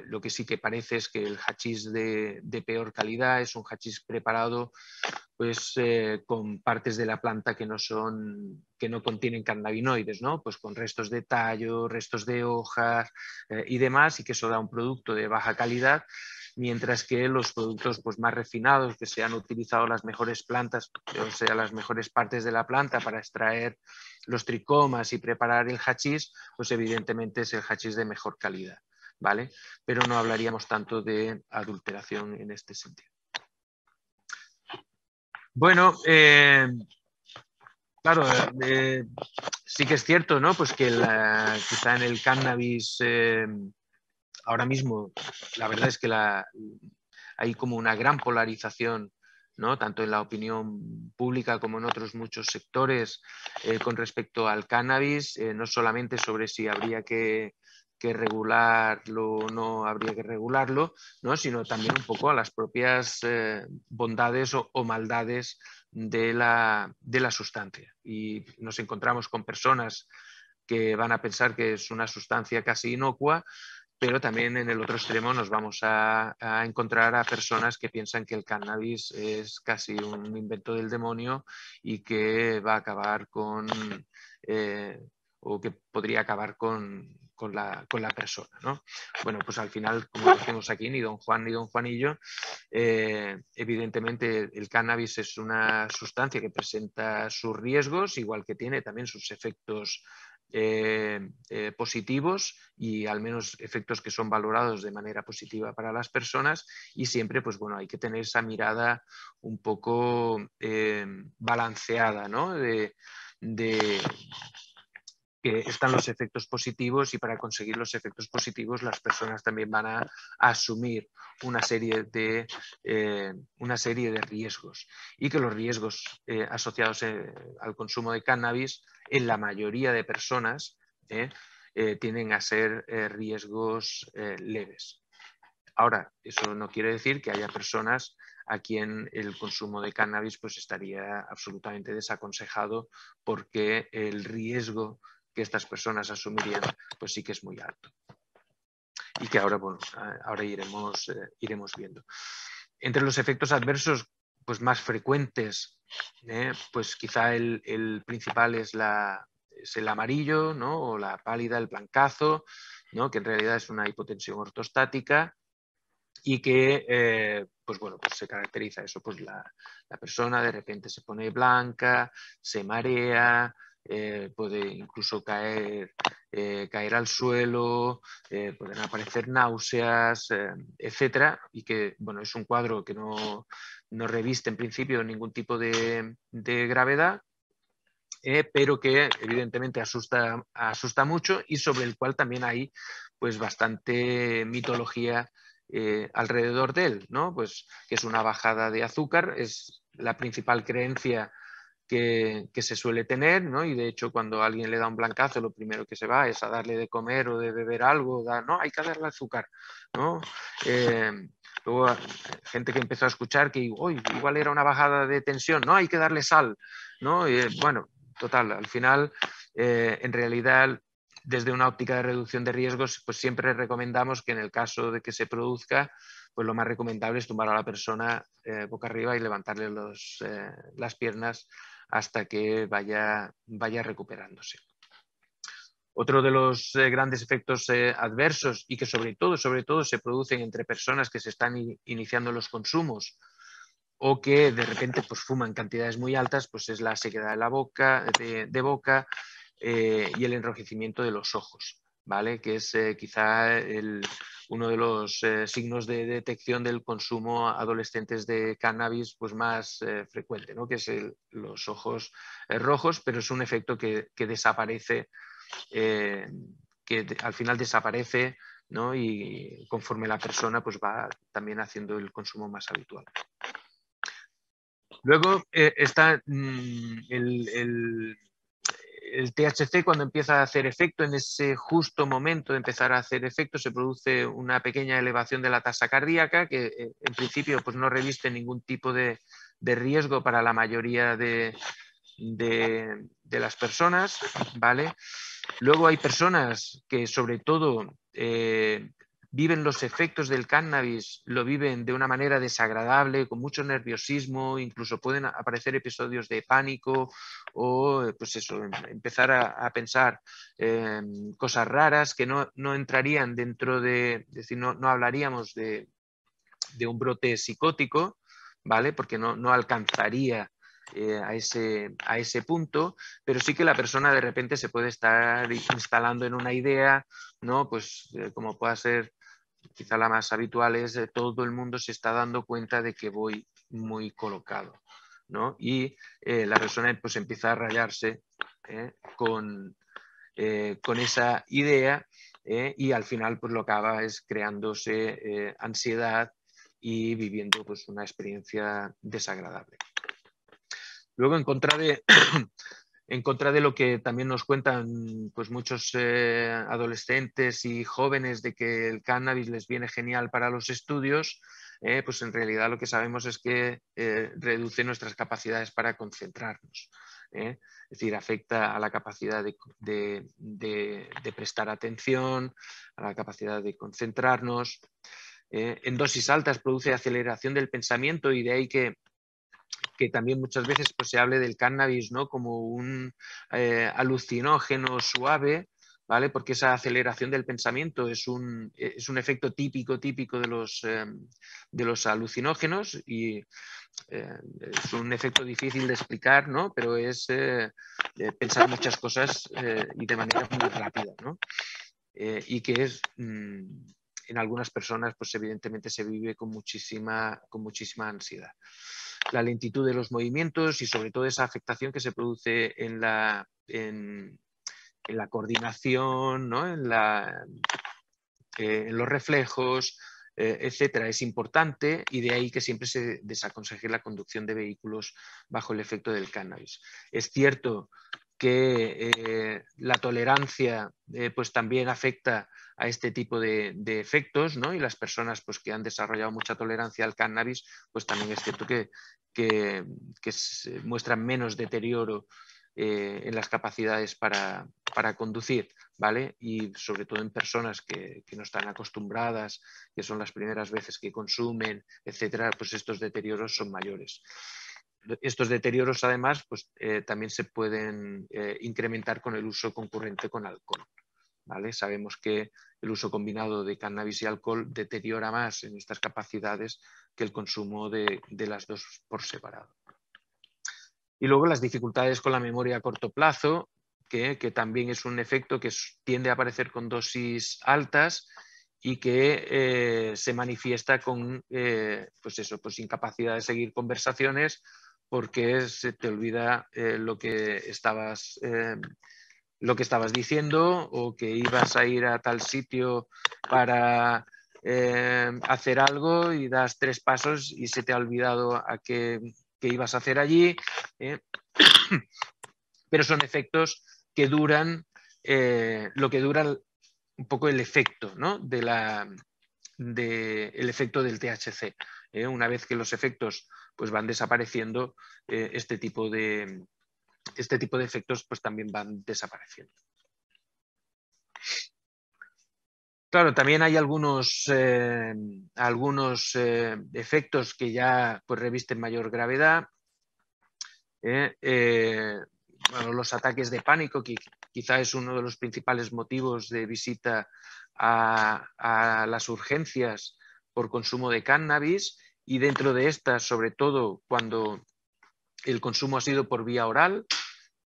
lo que sí que parece es que el hachís de peor calidad es un hachís preparado pues con partes de la planta que no contienen cannabinoides, ¿no? Pues con restos de tallo, restos de hojas y demás, y que eso da un producto de baja calidad, mientras que los productos pues, más refinados, que se han utilizado las mejores plantas, o sea, las mejores partes de la planta para extraer los tricomas y preparar el hachís, pues evidentemente es el hachís de mejor calidad, ¿vale? Pero no hablaríamos tanto de adulteración en este sentido. Bueno, claro, sí que es cierto, ¿no? Pues que quizá en el cannabis ahora mismo la verdad es que hay como una gran polarización, ¿no? Tanto en la opinión pública como en otros muchos sectores con respecto al cannabis, no solamente sobre si habría que regularlo o no habría que regularlo, ¿no? Sino también un poco a las propias bondades o maldades de la sustancia. Y nos encontramos con personas que van a pensar que es una sustancia casi inocua, pero también en el otro extremo nos vamos a encontrar a personas que piensan que el cannabis es casi un invento del demonio y que va a acabar o que podría acabar con la persona, ¿no? Bueno, pues al final, como decimos aquí, ni don Juan ni don Juanillo, evidentemente el cannabis es una sustancia que presenta sus riesgos, igual que tiene también sus efectos positivos, y al menos efectos que son valorados de manera positiva para las personas, y siempre pues bueno, hay que tener esa mirada un poco balanceada, ¿no? de que están los efectos positivos, y para conseguir los efectos positivos las personas también van a asumir una serie de riesgos, y que los riesgos asociados al consumo de cannabis en la mayoría de personas tienden a ser riesgos leves. Ahora, eso no quiere decir que haya personas a quien el consumo de cannabis pues estaría absolutamente desaconsejado, porque el riesgo que estas personas asumirían pues sí que es muy alto, y que ahora, bueno, ahora iremos viendo. Entre los efectos adversos pues más frecuentes, pues quizá el principal es el amarillo, ¿no? O la pálida, el blancazo, ¿no? Que en realidad es una hipotensión ortostática, y que pues bueno, pues se caracteriza eso, pues la persona de repente se pone blanca, se marea, puede incluso caer al suelo, pueden aparecer náuseas, etcétera, y que bueno, es un cuadro que no reviste en principio ningún tipo de gravedad, pero que evidentemente asusta mucho, y sobre el cual también hay pues bastante mitología alrededor de él, ¿no? Pues que es una bajada de azúcar, es la principal creencia que se suele tener, ¿no? Y de hecho cuando a alguien le da un blancazo, lo primero que se va es a darle de comer o de beber algo, no, hay que darle azúcar, ¿no? Luego gente que empezó a escuchar que igual era una bajada de tensión, no, hay que darle sal, ¿no? Bueno, total, al final, en realidad, desde una óptica de reducción de riesgos, pues siempre recomendamos que en el caso de que se produzca, pues lo más recomendable es tumbar a la persona boca arriba y levantarle las piernas hasta que vaya recuperándose. Otro de los grandes efectos adversos y que sobre todo se producen entre personas que se están iniciando los consumos o que de repente pues fuman cantidades muy altas, pues es la sequedad de la boca, de boca y el enrojecimiento de los ojos, ¿vale? Que es quizá uno de los signos de detección del consumo adolescentes de cannabis pues más frecuente, ¿no? Que es los ojos rojos, pero es un efecto que desaparece, que al final desaparece, ¿no? Y conforme la persona pues va también haciendo el consumo más habitual. Luego está el THC. Cuando empieza a hacer efecto, en ese justo momento de empezar a hacer efecto, se produce una pequeña elevación de la tasa cardíaca que en principio pues no reviste ningún tipo de riesgo para la mayoría de las personas, ¿vale? Luego hay personas que sobre todo viven los efectos del cannabis, lo viven de una manera desagradable, con mucho nerviosismo, incluso pueden aparecer episodios de pánico o pues eso, empezar a pensar cosas raras que no entrarían dentro de, es decir, no hablaríamos de un brote psicótico, ¿vale? Porque no alcanzaría a ese punto, pero sí que la persona de repente se puede estar instalando en una idea, ¿no? Pues como pueda ser, quizá la más habitual es todo el mundo se está dando cuenta de que voy muy colocado, ¿no? Y la persona pues empieza a rayarse con esa idea y al final pues lo que acaba es creándose ansiedad y viviendo pues una experiencia desagradable. Luego, en contra de lo que también nos cuentan pues muchos adolescentes y jóvenes de que el cannabis les viene genial para los estudios, pues en realidad lo que sabemos es que reduce nuestras capacidades para concentrarnos. Es decir, afecta a la capacidad de prestar atención, a la capacidad de concentrarnos. En dosis altas produce aceleración del pensamiento y de ahí que también muchas veces pues, se hable del cannabis, ¿no? Como un alucinógeno suave, ¿vale? Porque esa aceleración del pensamiento es un efecto típico de los alucinógenos y es un efecto difícil de explicar, ¿no? Pero es pensar muchas cosas y de manera muy rápida, ¿no? Y que es en algunas personas pues evidentemente se vive con muchísima ansiedad. La lentitud de los movimientos y sobre todo esa afectación que se produce en la coordinación, ¿no? en los reflejos, etcétera, es importante y de ahí que siempre se desaconseje la conducción de vehículos bajo el efecto del cannabis. Es cierto que la tolerancia pues también afecta a este tipo de efectos, ¿no? Y las personas pues, que han desarrollado mucha tolerancia al cannabis, pues también es cierto que muestran menos deterioro en las capacidades para conducir, ¿vale? Y sobre todo en personas que no están acostumbradas, que son las primeras veces que consumen, etcétera, pues estos deterioros son mayores. Estos deterioros, además, pues, también se pueden incrementar con el uso concurrente con alcohol, ¿vale? Sabemos que el uso combinado de cannabis y alcohol deteriora más en estas capacidades que el consumo de las dos por separado. Y luego las dificultades con la memoria a corto plazo, que también es un efecto que tiende a aparecer con dosis altas y que se manifiesta con pues incapacidad de seguir conversaciones porque se te olvida lo que estabas diciendo o que ibas a ir a tal sitio para hacer algo y das 3 pasos y se te ha olvidado a qué ibas a hacer allí. Pero son efectos que duran lo que dura un poco el efecto, ¿no? El efecto del THC. Una vez que los efectos pues, van desapareciendo, este tipo de efectos pues, también van desapareciendo. Claro, también hay algunos efectos que ya pues, revisten mayor gravedad. Bueno, los ataques de pánico, que quizá es uno de los principales motivos de visita a las urgencias por consumo de cannabis, y dentro de estas, sobre todo cuando el consumo ha sido por vía oral,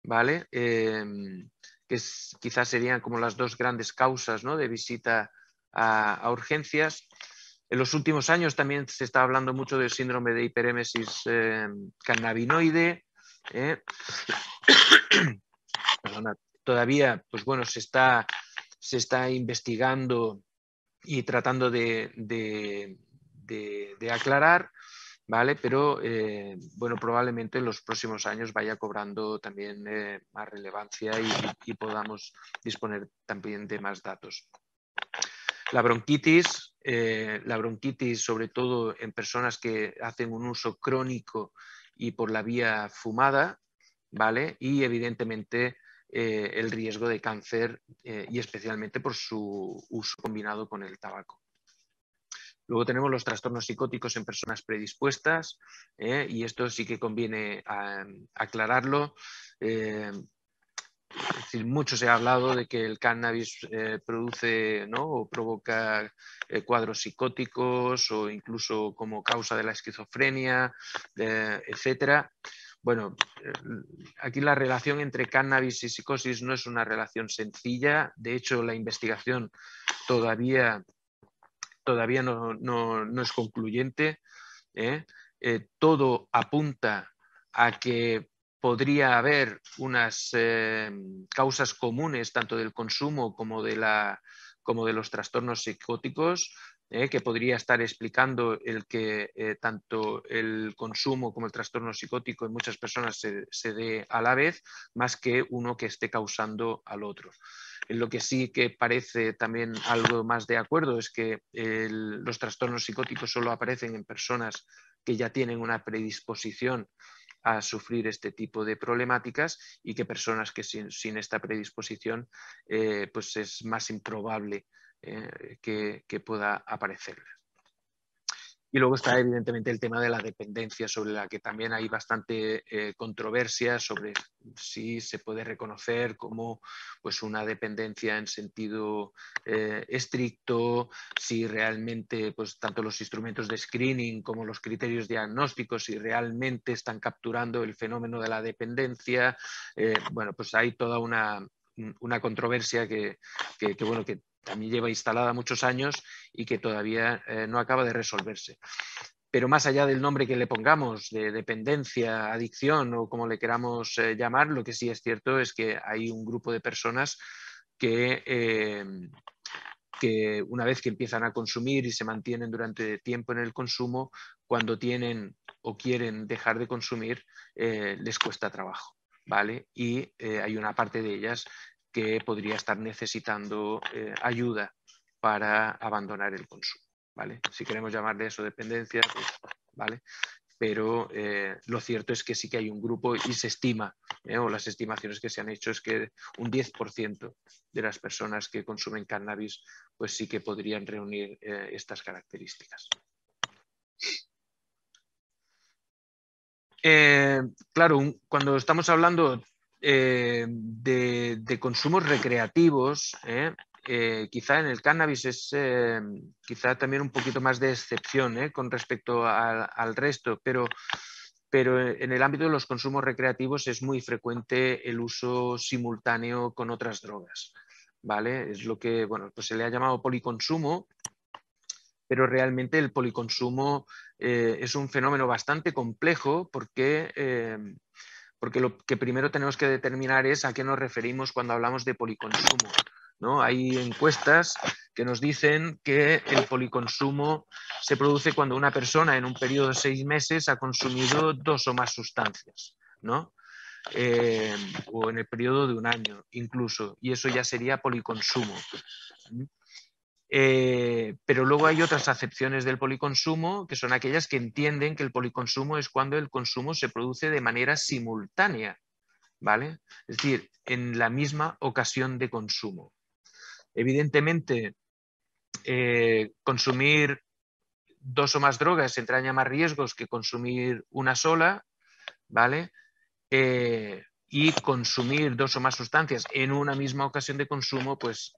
¿vale? Quizás serían como las dos grandes causas, ¿no?, de visita a urgencias. En los últimos años también se está hablando mucho del síndrome de hiperémesis cannabinoide. Todavía, pues bueno, se está investigando y tratando de aclarar, ¿vale? Pero bueno, probablemente en los próximos años vaya cobrando también más relevancia y podamos disponer también de más datos. La bronquitis, sobre todo en personas que hacen un uso crónico y por la vía fumada, ¿vale? Y evidentemente el riesgo de cáncer y especialmente por su uso combinado con el tabaco. Luego tenemos los trastornos psicóticos en personas predispuestas, y esto sí que conviene aclararlo. Es decir, mucho se ha hablado de que el cannabis produce, ¿no?, o provoca cuadros psicóticos o incluso como causa de la esquizofrenia, etcétera. Bueno, aquí la relación entre cannabis y psicosis no es una relación sencilla. De hecho, la investigación todavía no es concluyente. Todo apunta a que podría haber unas causas comunes tanto del consumo como de los trastornos psicóticos, que podría estar explicando el que tanto el consumo como el trastorno psicótico en muchas personas se dé a la vez, más que uno que esté causando al otro. En lo que sí que parece también algo más de acuerdo es que los trastornos psicóticos solo aparecen en personas que ya tienen una predisposición a sufrir este tipo de problemáticas, y que personas que sin esta predisposición pues es más improbable que pueda aparecer. Y luego está evidentemente el tema de la dependencia, sobre la que también hay bastante controversia sobre si se puede reconocer como pues, una dependencia en sentido estricto, si realmente pues, tanto los instrumentos de screening como los criterios diagnósticos si realmente están capturando el fenómeno de la dependencia. Bueno, pues hay toda una controversia que también lleva instalada muchos años y que todavía no acaba de resolverse. Pero más allá del nombre que le pongamos, de dependencia, adicción o como le queramos llamar, lo que sí es cierto es que hay un grupo de personas que una vez que empiezan a consumir y se mantienen durante tiempo en el consumo, cuando tienen o quieren dejar de consumir, les cuesta trabajo, ¿vale? Y hay una parte de ellas que podría estar necesitando ayuda para abandonar el consumo, ¿vale? Si queremos llamarle eso dependencia, pues, ¿vale? Pero lo cierto es que sí que hay un grupo y se estima, o las estimaciones que se han hecho es que un 10% de las personas que consumen cannabis pues sí que podrían reunir estas características. Claro, cuando estamos hablando de consumos recreativos, quizá en el cannabis es quizá también un poquito más de excepción con respecto al resto, pero en el ámbito de los consumos recreativos es muy frecuente el uso simultáneo con otras drogas, ¿vale? Es lo que pues se le ha llamado policonsumo, pero realmente el policonsumo es un fenómeno bastante complejo porque lo que primero tenemos que determinar es a qué nos referimos cuando hablamos de policonsumo, ¿no? Hay encuestas que nos dicen que el policonsumo se produce cuando una persona en un periodo de 6 meses ha consumido 2 o más sustancias, ¿no? O en el periodo de 1 año incluso, y eso ya sería policonsumo. Pero luego hay otras acepciones del policonsumo, que son aquellas que entienden que el policonsumo es cuando el consumo se produce de manera simultánea, ¿vale? Es decir, en la misma ocasión de consumo. Evidentemente, consumir 2 o más drogas entraña más riesgos que consumir una sola, ¿vale? Y consumir 2 o más sustancias en una misma ocasión de consumo, pues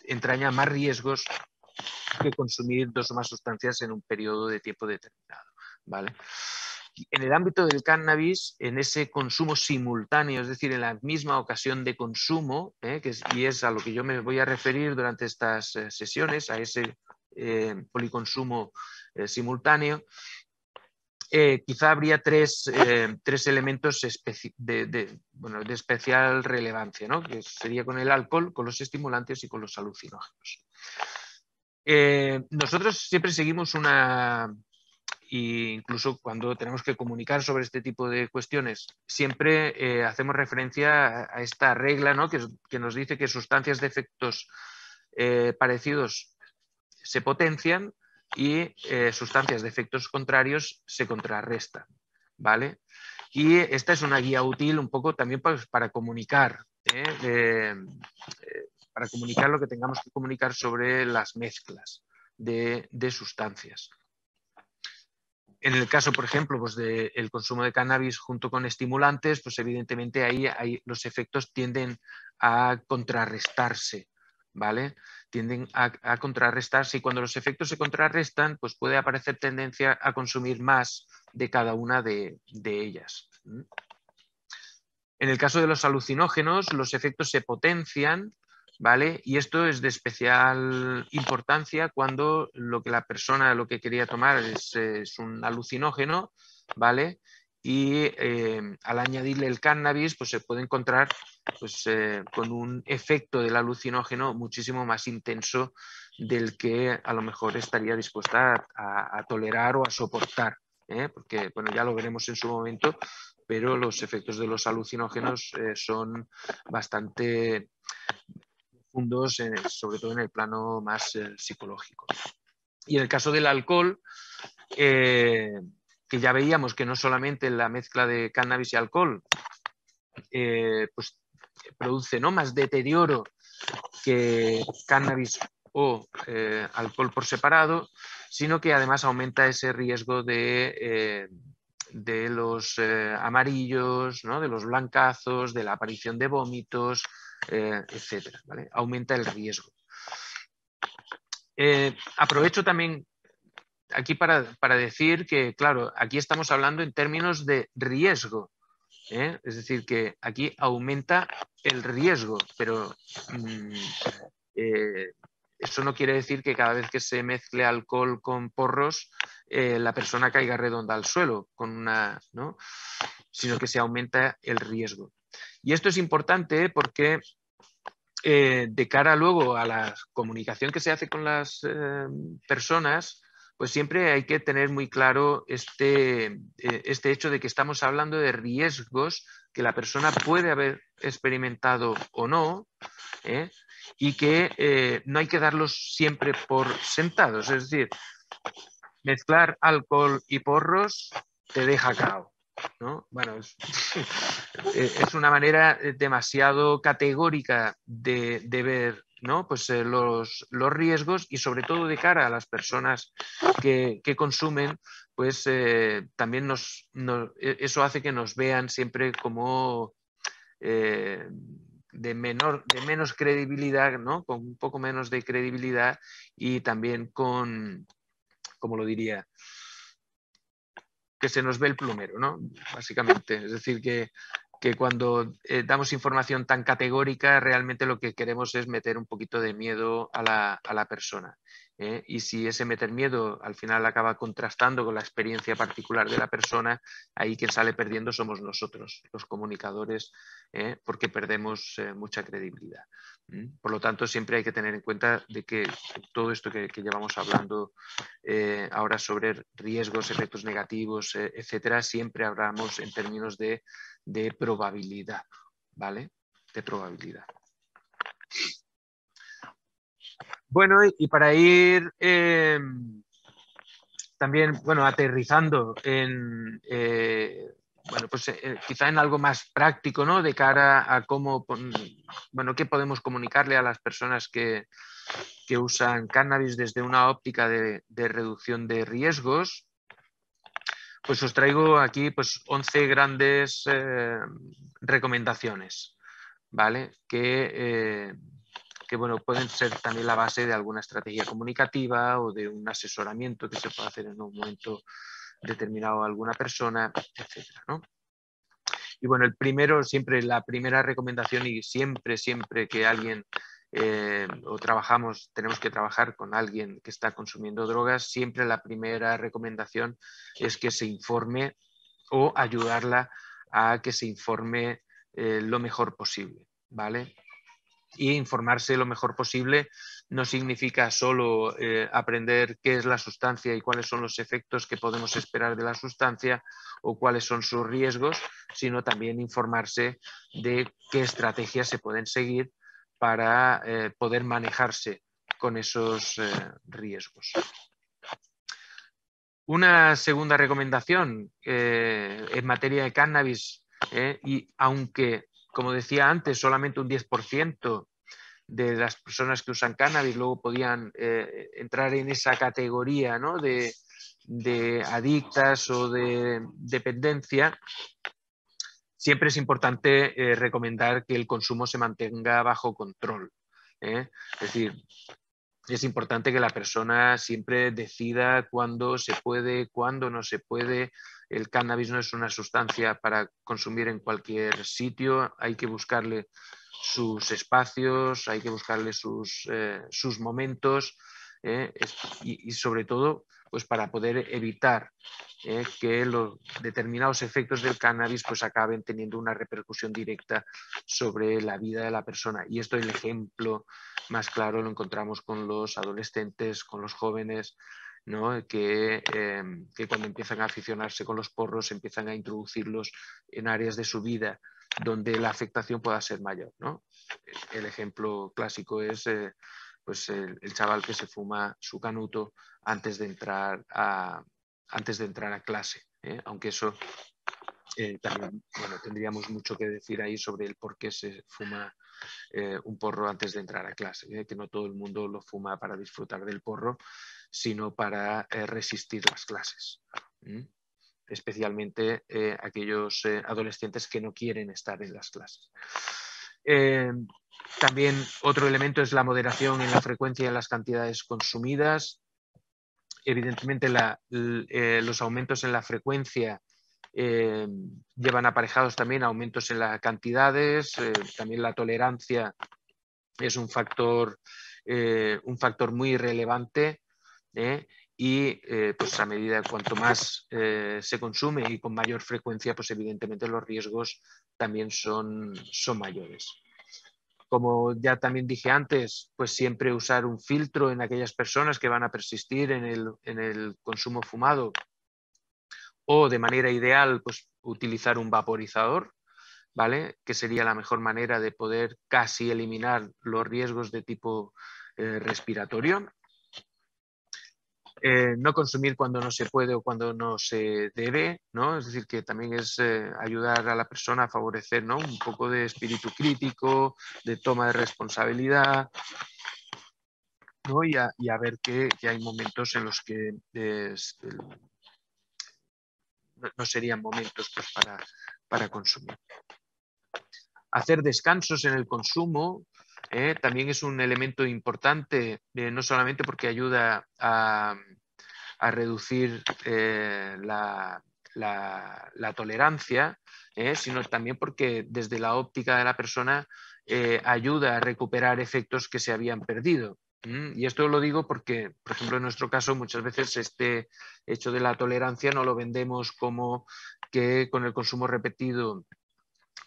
entraña más riesgos que consumir 2 o más sustancias en un periodo de tiempo determinado, ¿vale? En el ámbito del cannabis, en ese consumo simultáneo, es decir, en la misma ocasión de consumo, y es a lo que yo me voy a referir durante estas sesiones, a ese policonsumo simultáneo, quizá habría tres elementos de especial relevancia, ¿no? Que sería con el alcohol, con los estimulantes y con los alucinógenos. Nosotros siempre seguimos incluso cuando tenemos que comunicar sobre este tipo de cuestiones, siempre hacemos referencia a esta regla, ¿no? que nos dice que sustancias de efectos parecidos se potencian y sustancias de efectos contrarios se contrarrestan, ¿vale? Y esta es una guía útil un poco también para comunicar, para comunicar lo que tengamos que comunicar sobre las mezclas de sustancias. En el caso, por ejemplo, pues del consumo de cannabis junto con estimulantes, pues evidentemente ahí los efectos tienden a contrarrestarse, ¿vale? Tienden a contrarrestarse, y cuando los efectos se contrarrestan, pues puede aparecer tendencia a consumir más de cada una de ellas. En el caso de los alucinógenos, los efectos se potencian, ¿vale? Y esto es de especial importancia cuando lo que la persona lo que quería tomar es un alucinógeno, ¿vale? Y al añadirle el cannabis, pues se puede encontrar pues, con un efecto del alucinógeno muchísimo más intenso del que a lo mejor estaría dispuesta a tolerar o a soportar, porque bueno, ya lo veremos en su momento, pero los efectos de los alucinógenos son bastante profundos, sobre todo en el plano más psicológico. Y en el caso del alcohol, que ya veíamos que no solamente la mezcla de cannabis y alcohol pues produce ¿no? más deterioro que cannabis o alcohol por separado, sino que además aumenta ese riesgo de los amarillos, ¿no? De los blancazos, de la aparición de vómitos, etcétera, ¿vale? Aumenta el riesgo. Aprovecho también aquí para decir que, claro, aquí estamos hablando en términos de riesgo, es decir, que aquí aumenta el riesgo, pero eso no quiere decir que cada vez que se mezcle alcohol con porros la persona caiga redonda al suelo, ¿no? Sino que se aumenta el riesgo. Y esto es importante porque de cara luego a la comunicación que se hace con las personas, pues siempre hay que tener muy claro este hecho de que estamos hablando de riesgos que la persona puede haber experimentado o no, y que no hay que darlos siempre por sentados. Es decir, mezclar alcohol y porros te deja cao, ¿no? Bueno, es una manera demasiado categórica de ver, ¿no? Pues, los riesgos, y sobre todo de cara a las personas que consumen, pues también eso hace que nos vean siempre como de menos credibilidad, ¿no? Con un poco menos de credibilidad, y también con, ¿cómo lo diría?, que se nos ve el plumero, ¿no? Básicamente. Es decir, que cuando damos información tan categórica, realmente lo que queremos es meter un poquito de miedo a la persona. Y si ese meter miedo al final acaba contrastando con la experiencia particular de la persona, ahí quien sale perdiendo somos nosotros, los comunicadores, porque perdemos mucha credibilidad. Por lo tanto, siempre hay que tener en cuenta de que todo esto que llevamos hablando ahora sobre riesgos, efectos negativos, etcétera, siempre hablamos en términos de probabilidad, ¿vale? De probabilidad. Bueno, y para ir también, bueno, aterrizando en bueno, pues quizá en algo más práctico, ¿no? De cara a cómo, bueno, qué podemos comunicarle a las personas que usan cannabis desde una óptica de reducción de riesgos. Pues os traigo aquí pues 11 grandes recomendaciones, ¿vale? Que bueno, pueden ser también la base de alguna estrategia comunicativa o de un asesoramiento que se puede hacer en un momento determinado a alguna persona, etcétera, ¿no? Y bueno, la primera recomendación, y siempre que alguien o tenemos que trabajar con alguien que está consumiendo drogas, siempre la primera recomendación es que se informe o ayudarla a que se informe lo mejor posible, ¿vale? Y informarse lo mejor posible no significa solo aprender qué es la sustancia y cuáles son los efectos que podemos esperar de la sustancia o cuáles son sus riesgos, sino también informarse de qué estrategias se pueden seguir para poder manejarse con esos riesgos. Una segunda recomendación en materia de cannabis, y aunque, como decía antes, solamente un 10% de las personas que usan cannabis luego podían entrar en esa categoría, ¿no? de adictas o de dependencia, siempre es importante recomendar que el consumo se mantenga bajo control. Es decir, es importante que la persona siempre decida cuándo se puede, cuándo no se puede. El cannabis no es una sustancia para consumir en cualquier sitio, hay que buscarle sus espacios, hay que buscarle sus momentos y sobre todo pues para poder evitar que los determinados efectos del cannabis pues acaben teniendo una repercusión directa sobre la vida de la persona. Y esto, el ejemplo más claro lo encontramos con los adolescentes, con los jóvenes, ¿no? que cuando empiezan a aficionarse con los porros empiezan a introducirlos en áreas de su vida donde la afectación pueda ser mayor, ¿no? El ejemplo clásico es pues el chaval que se fuma su canuto antes de entrar a clase, aunque eso también, bueno, tendríamos mucho que decir ahí sobre el por qué se fuma un porro antes de entrar a clase, que no todo el mundo lo fuma para disfrutar del porro, sino para resistir las clases. Especialmente aquellos adolescentes que no quieren estar en las clases. También otro elemento es la moderación en la frecuencia y en las cantidades consumidas. Evidentemente los aumentos en la frecuencia llevan aparejados también aumentos en las cantidades, también la tolerancia es un factor muy relevante, y pues a medida cuanto más se consume y con mayor frecuencia, pues evidentemente los riesgos también son mayores. Como ya también dije antes, pues siempre usar un filtro en aquellas personas que van a persistir en el consumo fumado, o de manera ideal pues utilizar un vaporizador, ¿vale? Que sería la mejor manera de poder casi eliminar los riesgos de tipo respiratorio. No consumir cuando no se puede o cuando no se debe, ¿no? Es decir, que también es ayudar a la persona a favorecer, ¿no? Un poco de espíritu crítico, de toma de responsabilidad, ¿no? Y a ver que hay momentos en los que no serían momentos pues, para consumir. Hacer descansos en el consumo también es un elemento importante, no solamente porque ayuda a reducir la tolerancia, sino también porque desde la óptica de la persona ayuda a recuperar efectos que se habían perdido. Y esto lo digo porque, por ejemplo, en nuestro caso muchas veces este hecho de la tolerancia no lo vendemos como que con el consumo repetido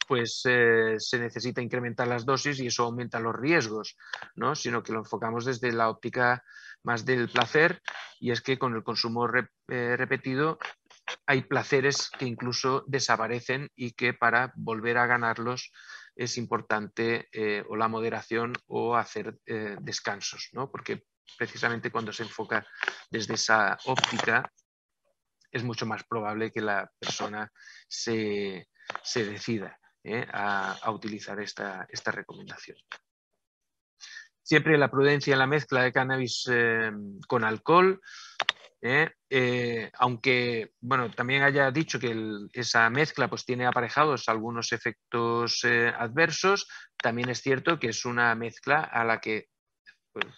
pues se necesita incrementar las dosis y eso aumenta los riesgos, ¿no? Sino que lo enfocamos desde la óptica más del placer, y es que con el consumo repetido hay placeres que incluso desaparecen y que para volver a ganarlos es importante o la moderación o hacer descansos, ¿no? Porque precisamente cuando se enfoca desde esa óptica es mucho más probable que la persona se decida a utilizar esta recomendación. Siempre la prudencia en la mezcla de cannabis con alcohol, aunque bueno, también haya dicho que esa mezcla pues, tiene aparejados algunos efectos adversos, también es cierto que es una mezcla a la que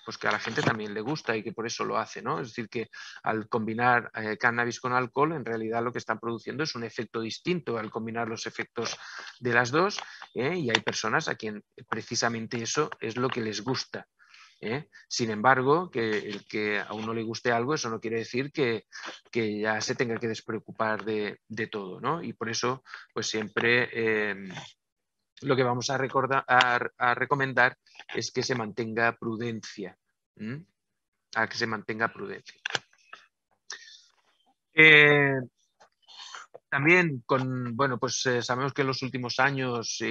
pues que a la gente también le gusta y que por eso lo hace, ¿no? Es decir, que al combinar cannabis con alcohol, en realidad lo que están produciendo es un efecto distinto al combinar los efectos de las dos, y hay personas a quien precisamente eso es lo que les gusta. Sin embargo, que el que a uno le guste algo, eso no quiere decir que ya se tenga que despreocupar de todo, ¿no? Y por eso, pues siempre lo que vamos a recomendar es que se mantenga prudencia. Que se mantenga prudencia. También sabemos que en los últimos años,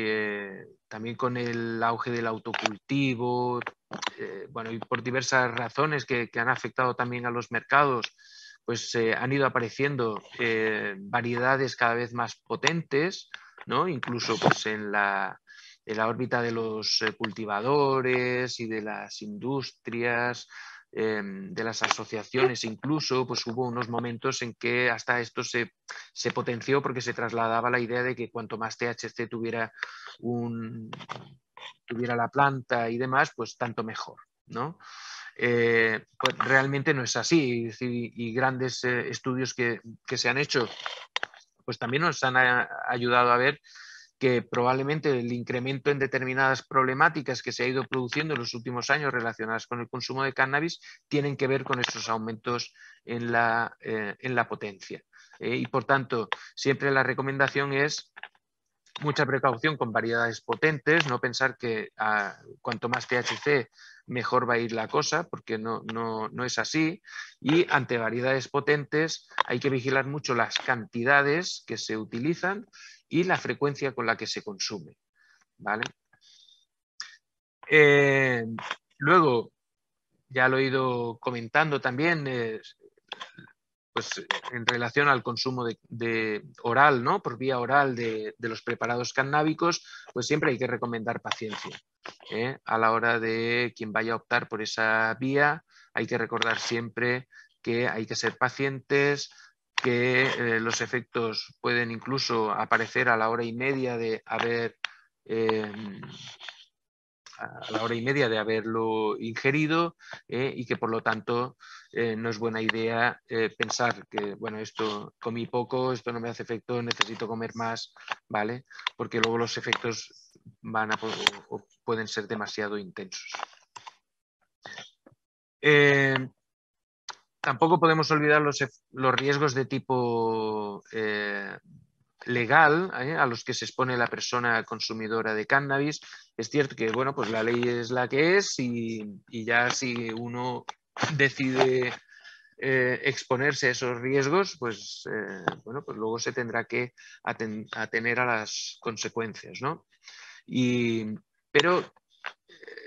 también con el auge del autocultivo, y por diversas razones que han afectado también a los mercados, pues han ido apareciendo variedades cada vez más potentes, ¿no? Incluso pues, en la órbita de los cultivadores y de las industrias, de las asociaciones incluso, pues hubo unos momentos en que hasta esto se potenció porque se trasladaba la idea de que cuanto más THC tuviera la planta y demás, pues tanto mejor, ¿no? Pues realmente no es así, y grandes estudios que se han hecho pues también nos han ayudado a ver que probablemente el incremento en determinadas problemáticas que se ha ido produciendo en los últimos años relacionadas con el consumo de cannabis tienen que ver con estos aumentos en la potencia. Y por tanto, siempre la recomendación es mucha precaución con variedades potentes, no pensar que cuanto más THC mejor va a ir la cosa, porque no es así. Y ante variedades potentes hay que vigilar mucho las cantidades que se utilizan y la frecuencia con la que se consume, ¿vale? Luego, ya lo he ido comentando también, pues en relación al consumo de oral, ¿no? Por vía oral de los preparados cannábicos, pues siempre hay que recomendar paciencia. A la hora de quien vaya a optar por esa vía, hay que recordar siempre que hay que ser pacientes, que los efectos pueden incluso aparecer a la hora y media de haberlo ingerido, y que por lo tanto no es buena idea pensar que, bueno, esto comí poco, esto no me hace efecto, necesito comer más, ¿vale? Porque luego los efectos pueden ser demasiado intensos. Tampoco podemos olvidar los riesgos de tipo legal, a los que se expone la persona consumidora de cannabis. Es cierto que bueno, pues la ley es la que es y ya si uno decide exponerse a esos riesgos, pues luego se tendrá que atener a las consecuencias, ¿no? Pero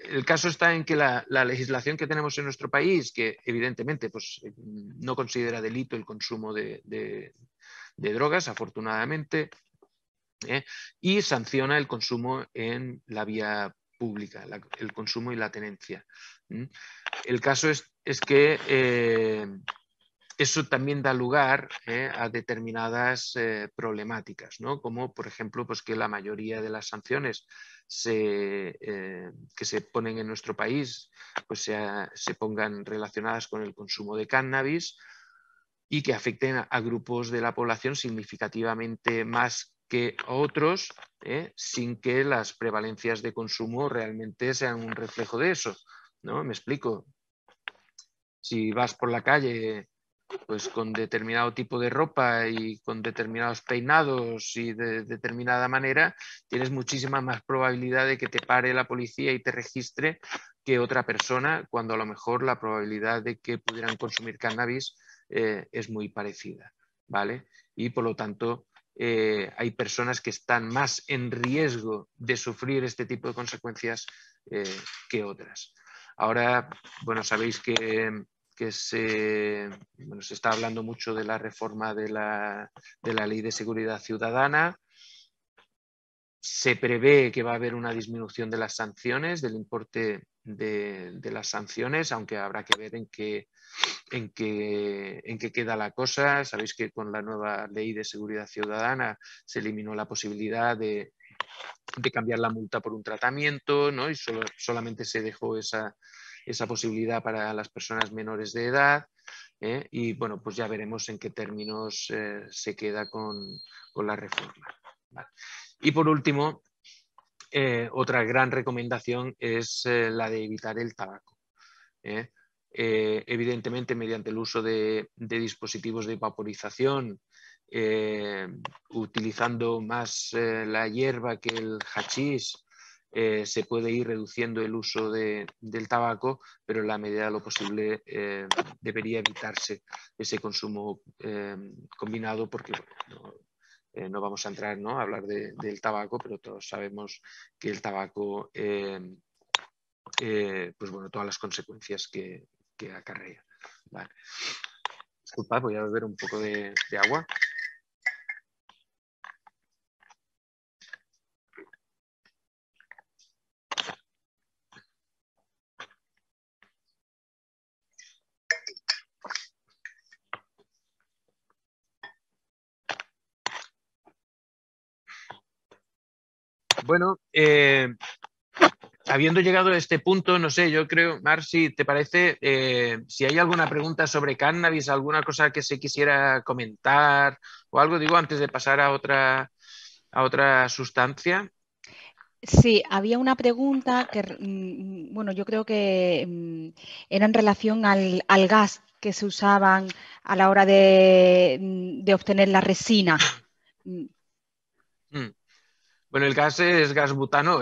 el caso está en que la legislación que tenemos en nuestro país, que evidentemente pues, no considera delito el consumo de drogas, afortunadamente, y sanciona el consumo en la vía pública, el consumo y la tenencia. El caso es que eso también da lugar a determinadas problemáticas, ¿no? Como por ejemplo pues que la mayoría de las sanciones que se ponen en nuestro país pues se pongan relacionadas con el consumo de cannabis y que afecten a grupos de la población significativamente más que a otros, sin que las prevalencias de consumo realmente sean un reflejo de eso, ¿no? Me explico. Si vas por la calle pues con determinado tipo de ropa y con determinados peinados y de determinada manera, tienes muchísima más probabilidad de que te pare la policía y te registre que otra persona, cuando a lo mejor la probabilidad de que pudieran consumir cannabis es muy parecida, ¿vale? Y por lo tanto hay personas que están más en riesgo de sufrir este tipo de consecuencias que otras. Ahora, bueno, sabéis que que se está hablando mucho de la reforma de la Ley de Seguridad Ciudadana. Se prevé que va a haber una disminución de las sanciones, del importe de las sanciones, aunque habrá que ver en qué queda la cosa. Sabéis que con la nueva Ley de Seguridad Ciudadana se eliminó la posibilidad de cambiar la multa por un tratamiento, ¿no? Y solamente se dejó esa posibilidad para las personas menores de edad. Y bueno, pues ya veremos en qué términos se queda con la reforma. Vale. Y por último, otra gran recomendación es la de evitar el tabaco. Evidentemente, mediante el uso de dispositivos de vaporización, utilizando más la hierba que el hachís, se puede ir reduciendo el uso del tabaco, pero en la medida de lo posible debería evitarse ese consumo combinado, porque bueno, no vamos a entrar, ¿no?, a hablar del tabaco, pero todos sabemos que el tabaco, pues bueno, todas las consecuencias que acarrea. Vale. Disculpad, voy a beber un poco de agua. Bueno, habiendo llegado a este punto, no sé, yo creo, Mar, si te parece, si hay alguna pregunta sobre cannabis, alguna cosa que se quisiera comentar o algo, digo, antes de pasar a otra sustancia.
Sí, había una pregunta que, bueno, yo creo que era en relación al gas que se usaban a la hora de obtener la resina.
Bueno, el gas es gas butano,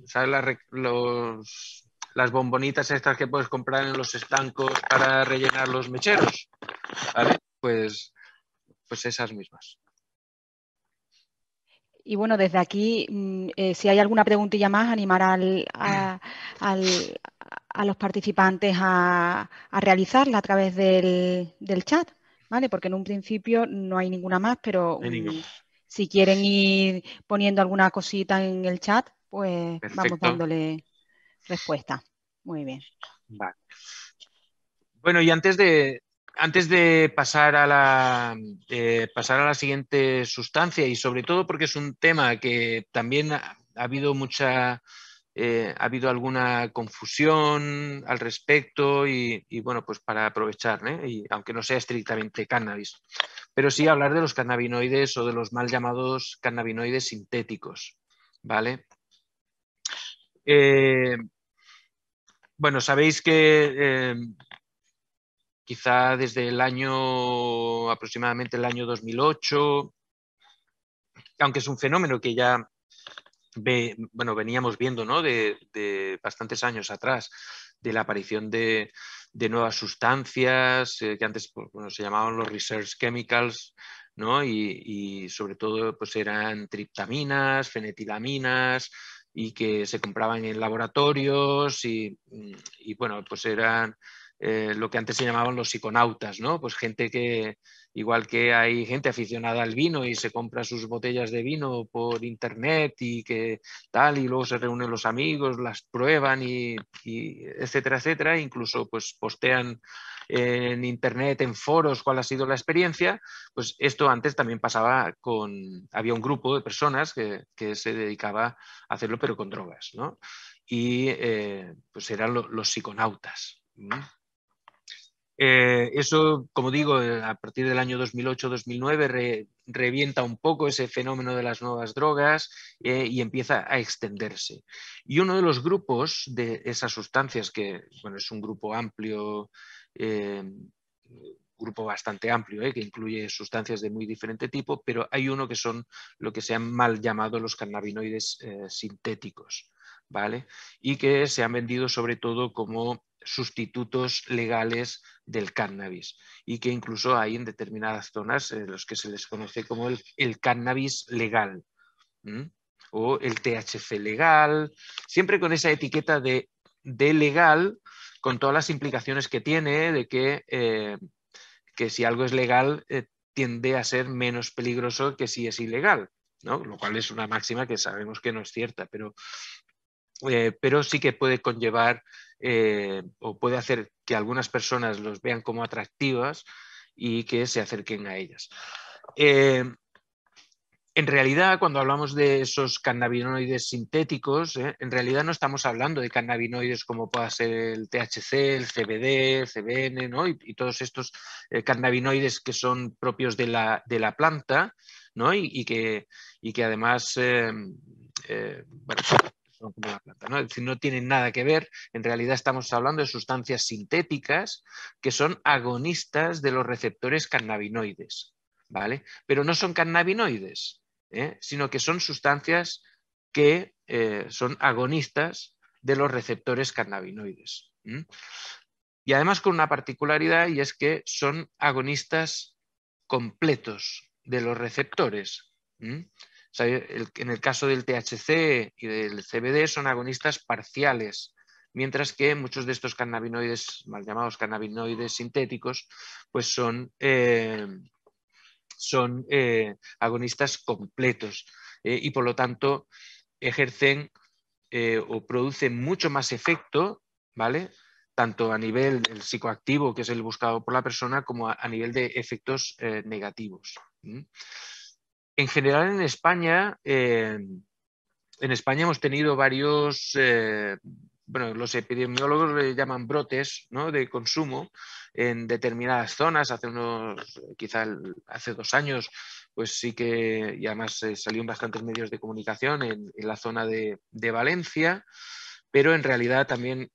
¿sabes? Las bombonitas estas que puedes comprar en los estancos para rellenar los mecheros, ¿vale? Pues esas mismas.
Y bueno, desde aquí, si hay alguna preguntilla más, animar a los participantes a realizarla a través del chat, ¿vale? Porque en un principio no hay ninguna más, pero si quieren ir poniendo alguna cosita en el chat, pues
Perfecto.
vamos dándole respuesta. Muy bien.
Vale. Bueno, y antes de pasar a la siguiente sustancia, y sobre todo porque es un tema que también ha habido alguna confusión al respecto y bueno, pues para aprovechar, y aunque no sea estrictamente cannabis, pero sí hablar de los cannabinoides o de los mal llamados cannabinoides sintéticos, ¿vale? Bueno, sabéis que quizá desde aproximadamente el año 2008, aunque es un fenómeno que ya veníamos viendo, ¿no?, de bastantes años atrás, de la aparición de nuevas sustancias que antes, bueno, se llamaban los research chemicals, ¿no? Y sobre todo pues eran triptaminas, fenetilaminas, y que se compraban en laboratorios y bueno, pues eran lo que antes se llamaban los psiconautas, ¿no? Pues gente que, igual que hay gente aficionada al vino y se compra sus botellas de vino por internet y que tal, y luego se reúnen los amigos, las prueban y etcétera, etcétera, incluso pues postean en internet, en foros, cuál ha sido la experiencia. Pues esto antes también pasaba había un grupo de personas que se dedicaba a hacerlo, pero con drogas, ¿no? Y pues eran los psiconautas. Eso, como digo, a partir del año 2008-2009 revienta un poco ese fenómeno de las nuevas drogas y empieza a extenderse. Y uno de los grupos de esas sustancias, que bueno, es un grupo amplio, grupo bastante amplio, que incluye sustancias de muy diferente tipo, pero hay uno que son lo que se han mal llamado los cannabinoides sintéticos, ¿vale? Y que se han vendido sobre todo como sustitutos legales del cannabis, y que incluso hay en determinadas zonas los que se les conoce como el cannabis legal, o el THC legal, siempre con esa etiqueta de legal, con todas las implicaciones que tiene de que si algo es legal tiende a ser menos peligroso que si es ilegal, ¿no? Lo cual es una máxima que sabemos que no es cierta, pero sí que puede conllevar o puede hacer que algunas personas los vean como atractivas y que se acerquen a ellas. En realidad, cuando hablamos de esos cannabinoides sintéticos, en realidad no estamos hablando de cannabinoides como pueda ser el THC, el CBD, el CBN, ¿no? y todos estos cannabinoides que son propios de la planta, ¿no? y que además bueno, son como la planta, ¿no? Es decir, no tienen nada que ver. En realidad estamos hablando de sustancias sintéticas que son agonistas de los receptores cannabinoides, ¿vale? Pero no son cannabinoides, sino que son sustancias que son agonistas de los receptores cannabinoides. Y además con una particularidad, y es que son agonistas completos de los receptores. O sea, en el caso del THC y del CBD son agonistas parciales, mientras que muchos de estos cannabinoides, mal llamados cannabinoides sintéticos, pues son agonistas completos y por lo tanto ejercen o producen mucho más efecto, ¿vale? Tanto a nivel del psicoactivo, que es el buscado por la persona, como a nivel de efectos negativos. En general en España hemos tenido varios, bueno, los epidemiólogos le llaman brotes, ¿no? De consumo en determinadas zonas. Quizá hace 2 años, pues sí que, y además salió en bastantes medios de comunicación en la zona de Valencia, pero en realidad también,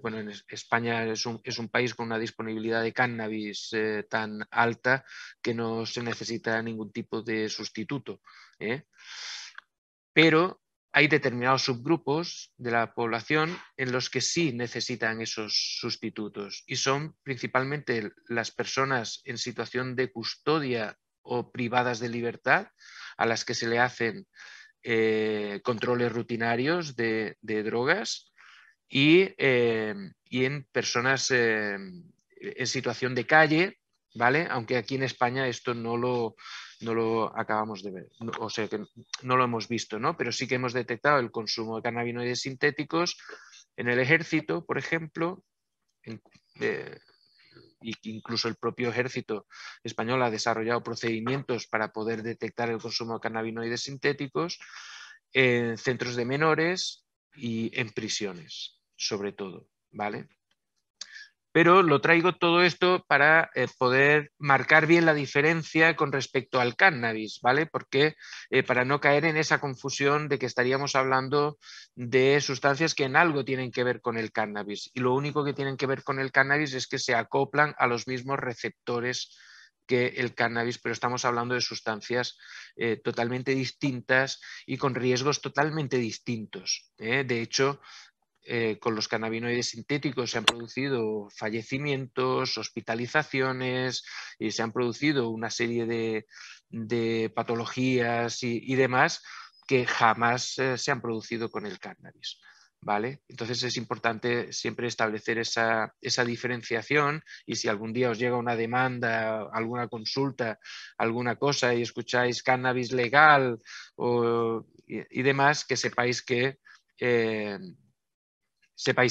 bueno, en España es un país con una disponibilidad de cannabis tan alta que no se necesita ningún tipo de sustituto, pero hay determinados subgrupos de la población en los que sí necesitan esos sustitutos y son principalmente las personas en situación de custodia o privadas de libertad a las que se le hacen controles rutinarios de drogas y en personas en situación de calle, ¿vale? Aunque aquí en España esto no lo acabamos de ver, o sea que no lo hemos visto, ¿no? Pero sí que hemos detectado el consumo de cannabinoides sintéticos en el ejército, por ejemplo, y incluso el propio ejército español ha desarrollado procedimientos para poder detectar el consumo de cannabinoides sintéticos en centros de menores y en prisiones, sobre todo, ¿vale? Pero lo traigo todo esto para poder marcar bien la diferencia con respecto al cannabis, ¿vale? Porque para no caer en esa confusión de que estaríamos hablando de sustancias que en algo tienen que ver con el cannabis. Y lo único que tienen que ver con el cannabis es que se acoplan a los mismos receptores que el cannabis, pero estamos hablando de sustancias totalmente distintas y con riesgos totalmente distintos. De hecho, con los cannabinoides sintéticos se han producido fallecimientos, hospitalizaciones y se han producido una serie de patologías y demás que jamás se han producido con el cannabis, ¿vale? Entonces es importante siempre establecer esa diferenciación y si algún día os llega una demanda, alguna consulta, alguna cosa y escucháis cannabis legal y demás, que sepáis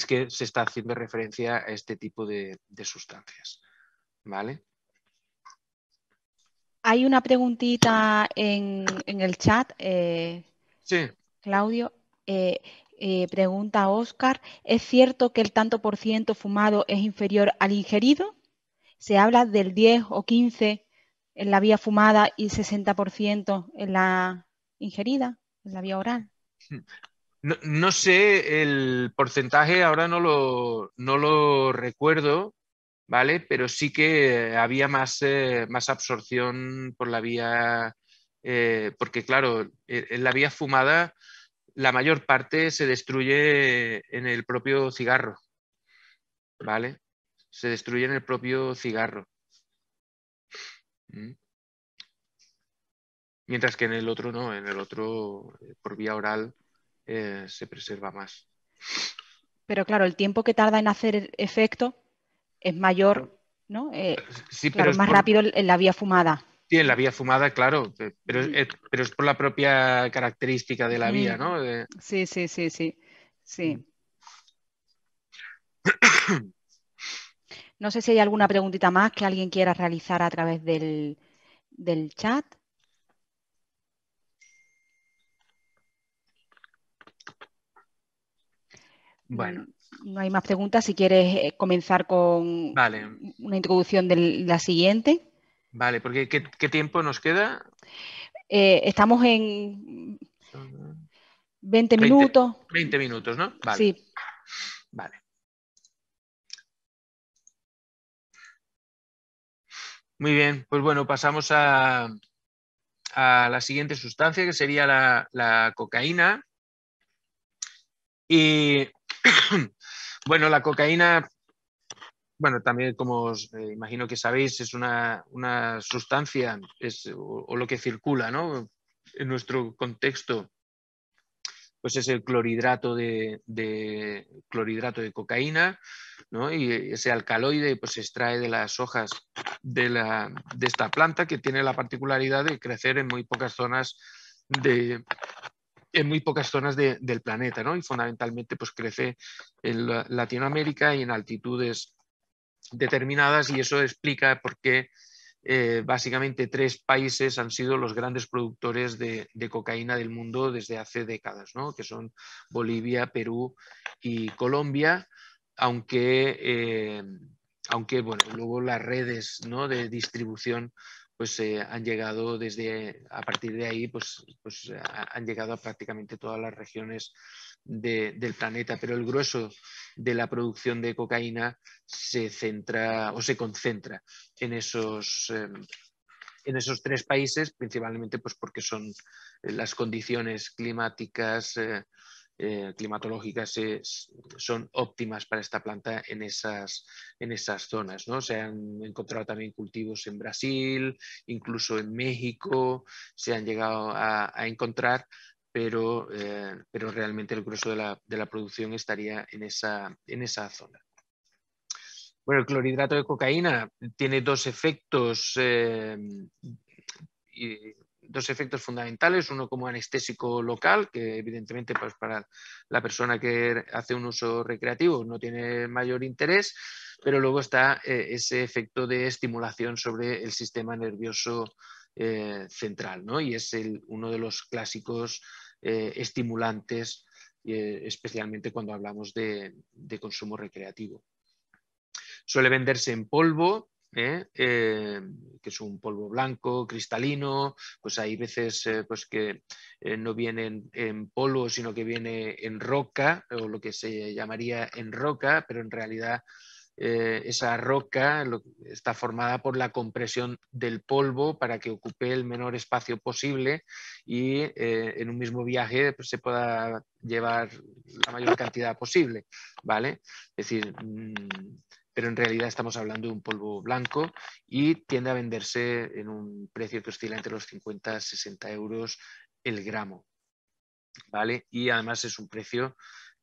que se está haciendo referencia a este tipo de sustancias, ¿vale?
Hay una preguntita en el chat,
Sí.
Claudio. Pregunta Óscar, ¿es cierto que el tanto por ciento fumado es inferior al ingerido? Se habla del 10 o 15 en la vía fumada y 60% en la ingerida, en la vía oral.
No sé el porcentaje, ahora no lo recuerdo, ¿vale? Pero sí que había más absorción por la vía, porque claro, en la vía fumada la mayor parte se destruye en el propio cigarro, ¿vale? Se destruye en el propio cigarro. Mientras que en el otro no, en el otro por vía oral se preserva más.
Pero claro, el tiempo que tarda en hacer efecto es mayor, ¿no?
Sí,
Claro, es más rápido en la vía fumada.
Sí, en la vía fumada, claro, pero es por la propia característica de la vía, ¿no?
Sí, sí, sí, sí, sí. No sé si hay alguna preguntita más que alguien quiera realizar a través del chat.
Bueno.
No hay más preguntas. Si quieres comenzar con
Vale.
una introducción de la siguiente.
Vale, porque ¿qué tiempo nos queda?
Estamos en 20 minutos.
20 minutos, ¿no? Vale.
Sí.
Vale. Muy bien, pues bueno, pasamos a la siguiente sustancia, que sería la cocaína. Y bueno, la cocaína, bueno, también como os imagino que sabéis, es una sustancia, o lo que circula, ¿no? En nuestro contexto, pues es el clorhidrato de cocaína, ¿no? Y ese alcaloide pues se extrae de las hojas de esta planta, que tiene la particularidad de crecer en muy pocas zonas del planeta, ¿no? Y fundamentalmente pues crece en Latinoamérica y en altitudes determinadas, y eso explica por qué básicamente 3 países han sido los grandes productores de cocaína del mundo desde hace décadas, ¿no? Que son Bolivia, Perú y Colombia, aunque bueno, luego las redes, ¿no?, de distribución pues han llegado a partir de ahí, pues han llegado a prácticamente todas las regiones del planeta, pero el grueso de la producción de cocaína se centra o se concentra en esos 3 países, principalmente pues porque son las condiciones climáticas, climatológicas son óptimas para esta planta en esas zonas, ¿no? Se han encontrado también cultivos en Brasil, incluso en México se han llegado a encontrar, pero realmente el grueso de la producción estaría en esa zona. Bueno, el clorhidrato de cocaína tiene dos efectos fundamentales, uno como anestésico local, que evidentemente pues, para la persona que hace un uso recreativo no tiene mayor interés, pero luego está ese efecto de estimulación sobre el sistema nervioso central, ¿no? Y es uno de los clásicos estimulantes, especialmente cuando hablamos de consumo recreativo. Suele venderse en polvo, que es un polvo blanco, cristalino, pues hay veces pues que no viene en polvo, sino que viene en roca, o lo que se llamaría en roca, pero en realidad esa roca está formada por la compresión del polvo para que ocupe el menor espacio posible y en un mismo viaje pues, se pueda llevar la mayor cantidad posible, ¿vale? Es decir, pero en realidad estamos hablando de un polvo blanco y tiende a venderse en un precio que oscila entre los 50 y 60 euros el gramo, ¿vale? Y además es un precio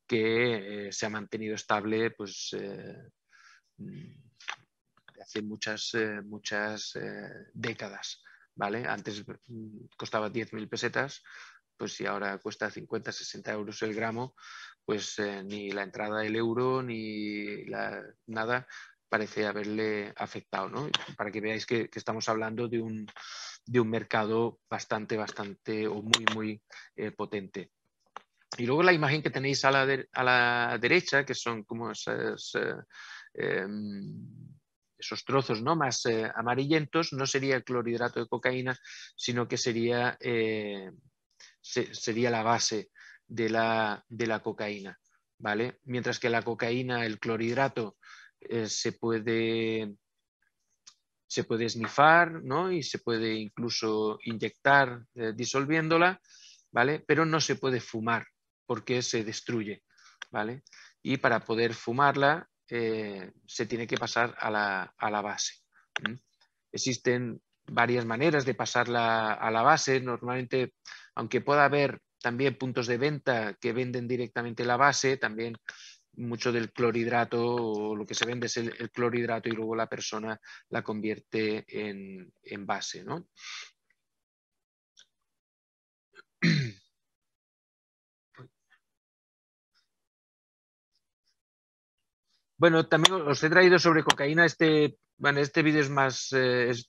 que se ha mantenido estable pues, hace muchas décadas, ¿vale? Antes costaba 10.000 pesetas, pues si ahora cuesta 50, 60 euros el gramo, pues ni la entrada del euro ni nada parece haberle afectado, ¿no? Para que veáis que estamos hablando de un mercado bastante o muy potente. Y luego la imagen que tenéis a la derecha, que son como esos trozos, ¿no?, más amarillentos, no sería el clorhidrato de cocaína, sino que sería la base de la cocaína, ¿vale? Mientras que la cocaína, el clorhidrato, se puede esnifar, ¿no?, y se puede incluso inyectar disolviéndola, ¿vale? Pero no se puede fumar porque se destruye, ¿vale? Y para poder fumarla se tiene que pasar a la base. Existen varias maneras de pasarla a la base. Normalmente, aunque pueda haber también puntos de venta que venden directamente la base, también mucho del clorhidrato, o lo que se vende es el clorhidrato y luego la persona la convierte en base, ¿no? Bueno, también os he traído sobre cocaína. Este vídeo es más,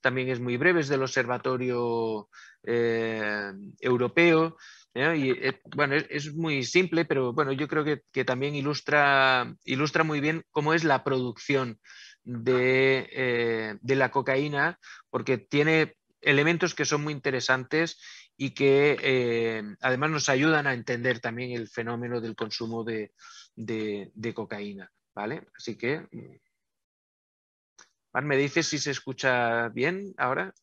también es muy breve, es del Observatorio Europeo. Y bueno, es muy simple, pero bueno, yo creo que también ilustra muy bien cómo es la producción de la cocaína, porque tiene elementos que son muy interesantes y que además nos ayudan a entender también el fenómeno del consumo de cocaína. ¿Vale? Así que, ¿me dices si se escucha bien ahora?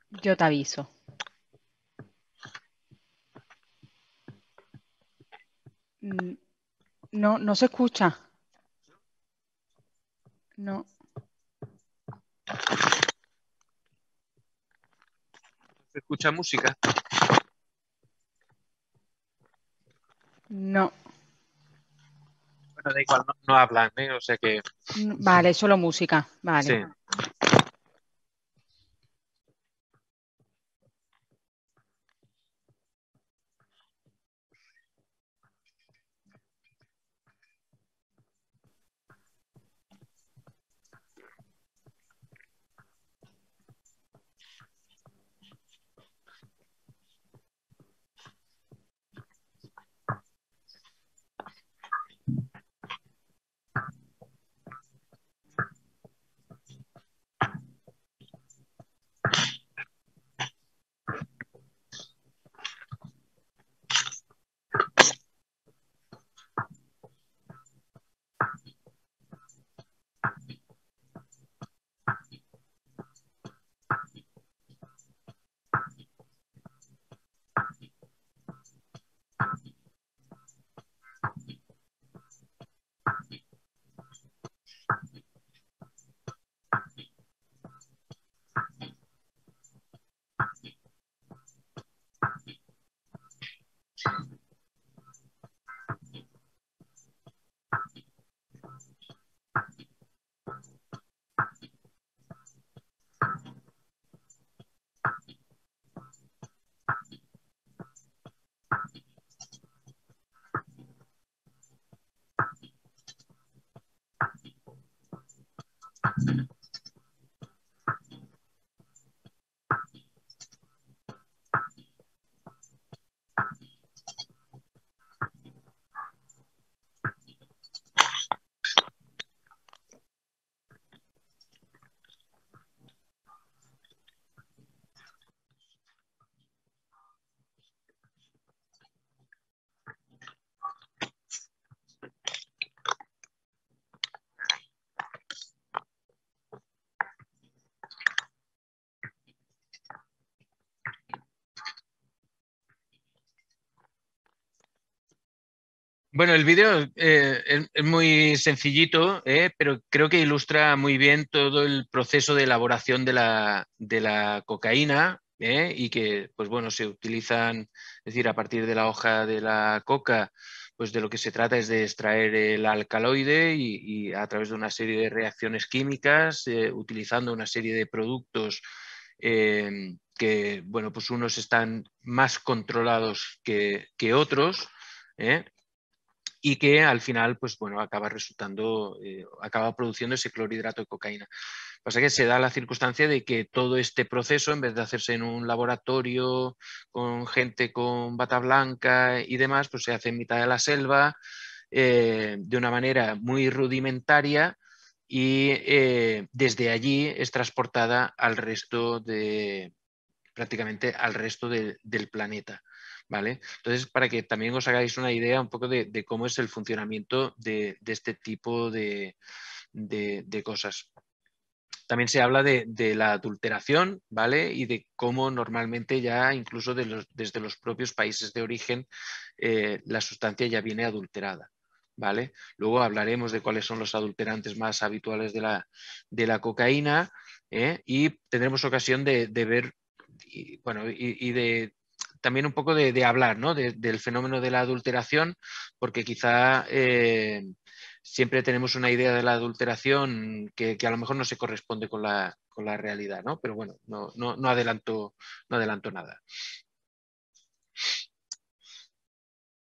Yo te aviso. No, no se escucha. No.
¿Se escucha música?
No.
Bueno, da igual, no hablan, ¿eh? O sea que...
Vale, solo música. Vale.
Sí. Bueno, el vídeo es muy sencillito, pero creo que ilustra muy bien todo el proceso de elaboración de la cocaína, y que, pues bueno, se utilizan, es decir, a partir de la hoja de la coca, pues de lo que se trata es de extraer el alcaloide y a través de una serie de reacciones químicas, utilizando una serie de productos que, bueno, pues unos están más controlados que otros, y que al final, pues bueno, acaba resultando, acaba produciendo ese clorhidrato de cocaína. Pasa que se da la circunstancia de que todo este proceso, en vez de hacerse en un laboratorio con gente con bata blanca y demás, pues se hace en mitad de la selva, de una manera muy rudimentaria, y desde allí es transportada al resto prácticamente al resto del planeta. ¿Vale? Entonces, para que también os hagáis una idea un poco de cómo es el funcionamiento de este tipo de cosas. También se habla de la adulteración, ¿vale? Y de cómo normalmente ya, incluso desde los propios países de origen, la sustancia ya viene adulterada, ¿vale? Luego hablaremos de cuáles son los adulterantes más habituales de la cocaína, y tendremos ocasión de ver y de también un poco de hablar, ¿no? Del fenómeno de la adulteración, porque quizá siempre tenemos una idea de la adulteración que a lo mejor no se corresponde con la realidad, ¿no? Pero bueno, no adelanto nada.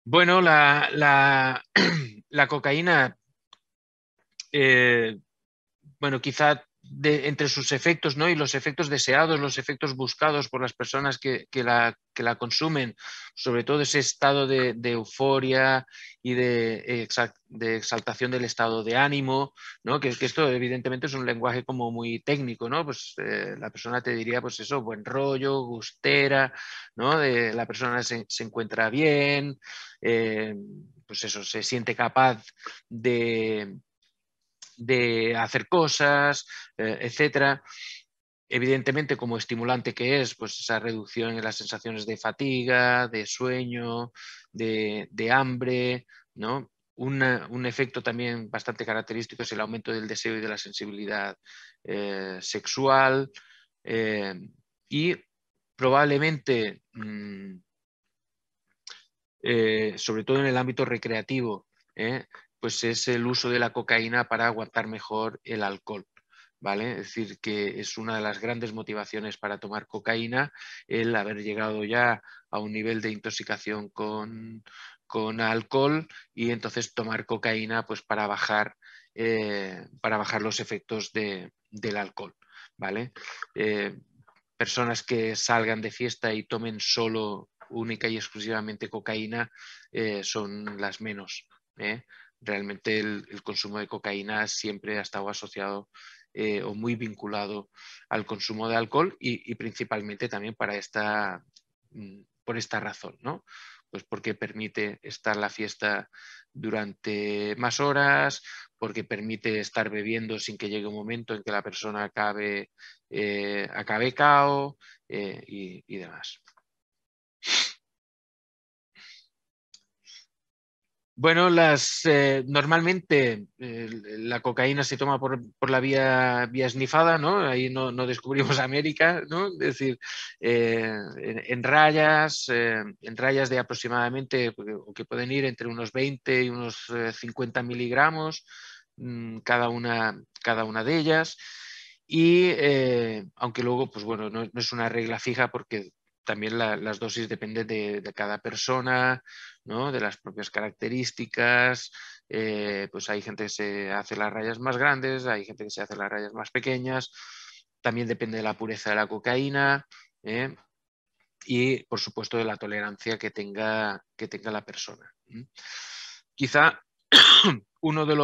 Bueno, la cocaína, bueno, quizá entre sus efectos, ¿no? Y los efectos deseados, los efectos buscados por las personas que la consumen, sobre todo ese estado de euforia y de exaltación del estado de ánimo, ¿no? Que esto evidentemente es un lenguaje como muy técnico, ¿no? Pues la persona te diría, pues eso, buen rollo, gustera, ¿no? La persona se encuentra bien, pues eso, se siente capaz de hacer cosas, etcétera. Evidentemente, como estimulante que es, pues esa reducción en las sensaciones de fatiga, de sueño, de hambre, ¿no? Un efecto también bastante característico es el aumento del deseo y de la sensibilidad sexual, y probablemente, sobre todo en el ámbito recreativo, pues es el uso de la cocaína para aguantar mejor el alcohol. ¿Vale? Es decir, que es una de las grandes motivaciones para tomar cocaína el haber llegado ya a un nivel de intoxicación con alcohol, y entonces tomar cocaína pues para bajar los efectos del alcohol. ¿Vale? Personas que salgan de fiesta y tomen solo, única y exclusivamente cocaína, son las menos. Realmente el consumo de cocaína siempre ha estado asociado o muy vinculado al consumo de alcohol, y principalmente también por esta razón, ¿no? Pues porque permite estar la fiesta durante más horas, porque permite estar bebiendo sin que llegue un momento en que la persona acabe cao, y demás. Bueno, normalmente la cocaína se toma por la vía esnifada, ¿no? Ahí no descubrimos América, ¿no? Es decir, en rayas de aproximadamente, o que pueden ir entre unos 20 y unos 50 miligramos, cada una de ellas. Y aunque luego, pues bueno, no es una regla fija, porque también las dosis dependen de cada persona, ¿no? De las propias características. Pues hay gente que se hace las rayas más grandes, hay gente que se hace las rayas más pequeñas. También depende de la pureza de la cocaína, y, por supuesto, de la tolerancia que tenga la persona. Quizá uno de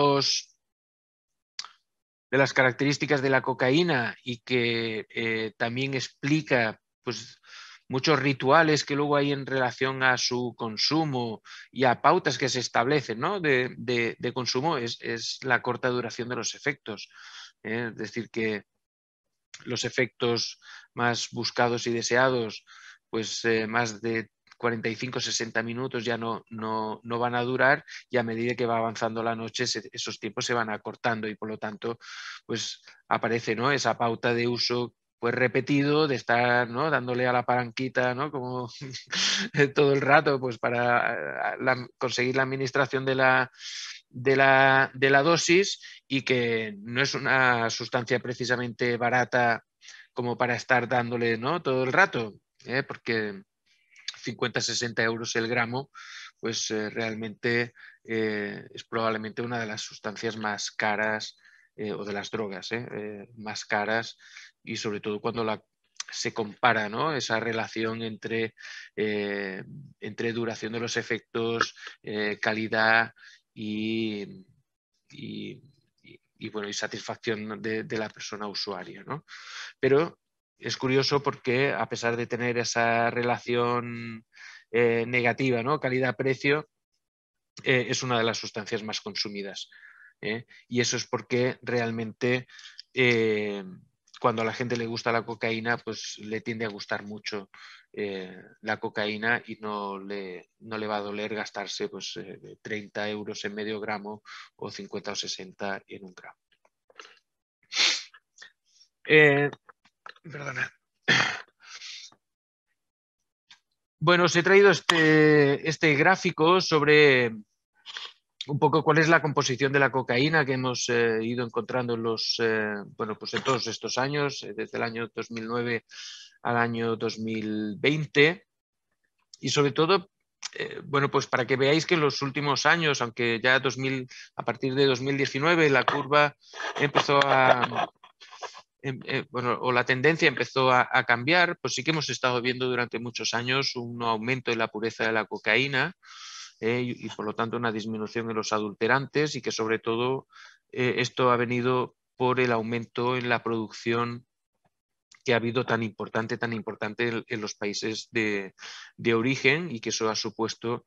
las características de la cocaína, y que también explica pues muchos rituales que luego hay en relación a su consumo y a pautas que se establecen, ¿no? de consumo, es la corta duración de los efectos. Es decir, que los efectos más buscados y deseados, pues más de 45-60 minutos ya no van a durar, y a medida que va avanzando la noche esos tiempos se van acortando, y por lo tanto pues aparece, ¿no? Esa pauta de uso pues repetido, de estar, ¿no? Dándole a la palanquita, ¿no? Como todo el rato, pues para conseguir la administración de la dosis, y que no es una sustancia precisamente barata como para estar dándole, ¿no? Todo el rato, porque 50-60 euros el gramo, pues realmente es probablemente una de las sustancias más caras, o de las drogas más caras, y sobre todo cuando se compara, ¿no? Esa relación entre duración de los efectos, calidad y bueno, y satisfacción de la persona usuaria, ¿no? Pero es curioso porque, a pesar de tener esa relación negativa, ¿no? Calidad-precio, es una de las sustancias más consumidas. Y eso es porque realmente cuando a la gente le gusta la cocaína, pues le tiende a gustar mucho la cocaína, y no le va a doler gastarse pues 30 euros en medio gramo, o 50 o 60 en un gramo. Perdona. Bueno, os he traído este gráfico sobre un poco cuál es la composición de la cocaína que hemos ido encontrando en pues en todos estos años, desde el año 2009 al año 2020. Y sobre todo, bueno, pues para que veáis que en los últimos años, aunque ya a partir de 2019 la curva empezó bueno, o la tendencia empezó a cambiar, pues sí que hemos estado viendo durante muchos años un aumento en la pureza de la cocaína y por lo tanto una disminución en los adulterantes, y que sobre todo esto ha venido por el aumento en la producción que ha habido tan importante en los países de origen, y que eso ha supuesto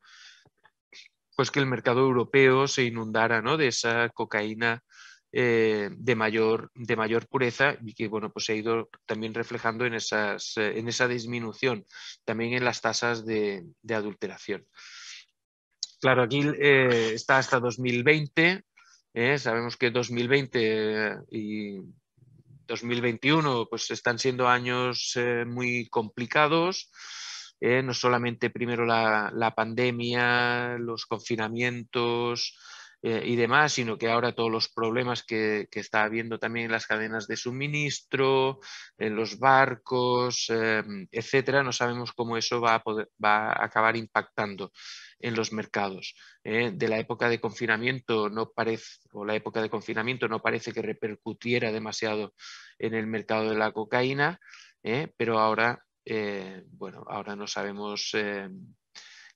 pues que el mercado europeo se inundara, ¿no?, de esa cocaína de mayor pureza, y que bueno, pues se ha ido también reflejando en esa disminución, también en las tasas de adulteración. Claro, aquí está hasta 2020, sabemos que 2020 y 2021 pues están siendo años muy complicados. No solamente primero la pandemia, los confinamientos y demás, sino que ahora todos los problemas que está habiendo también en las cadenas de suministro, en los barcos, etcétera. No sabemos cómo eso va a acabar impactando en los mercados. De la época de confinamiento no parece que repercutiera demasiado en el mercado de la cocaína, pero ahora bueno, ahora no sabemos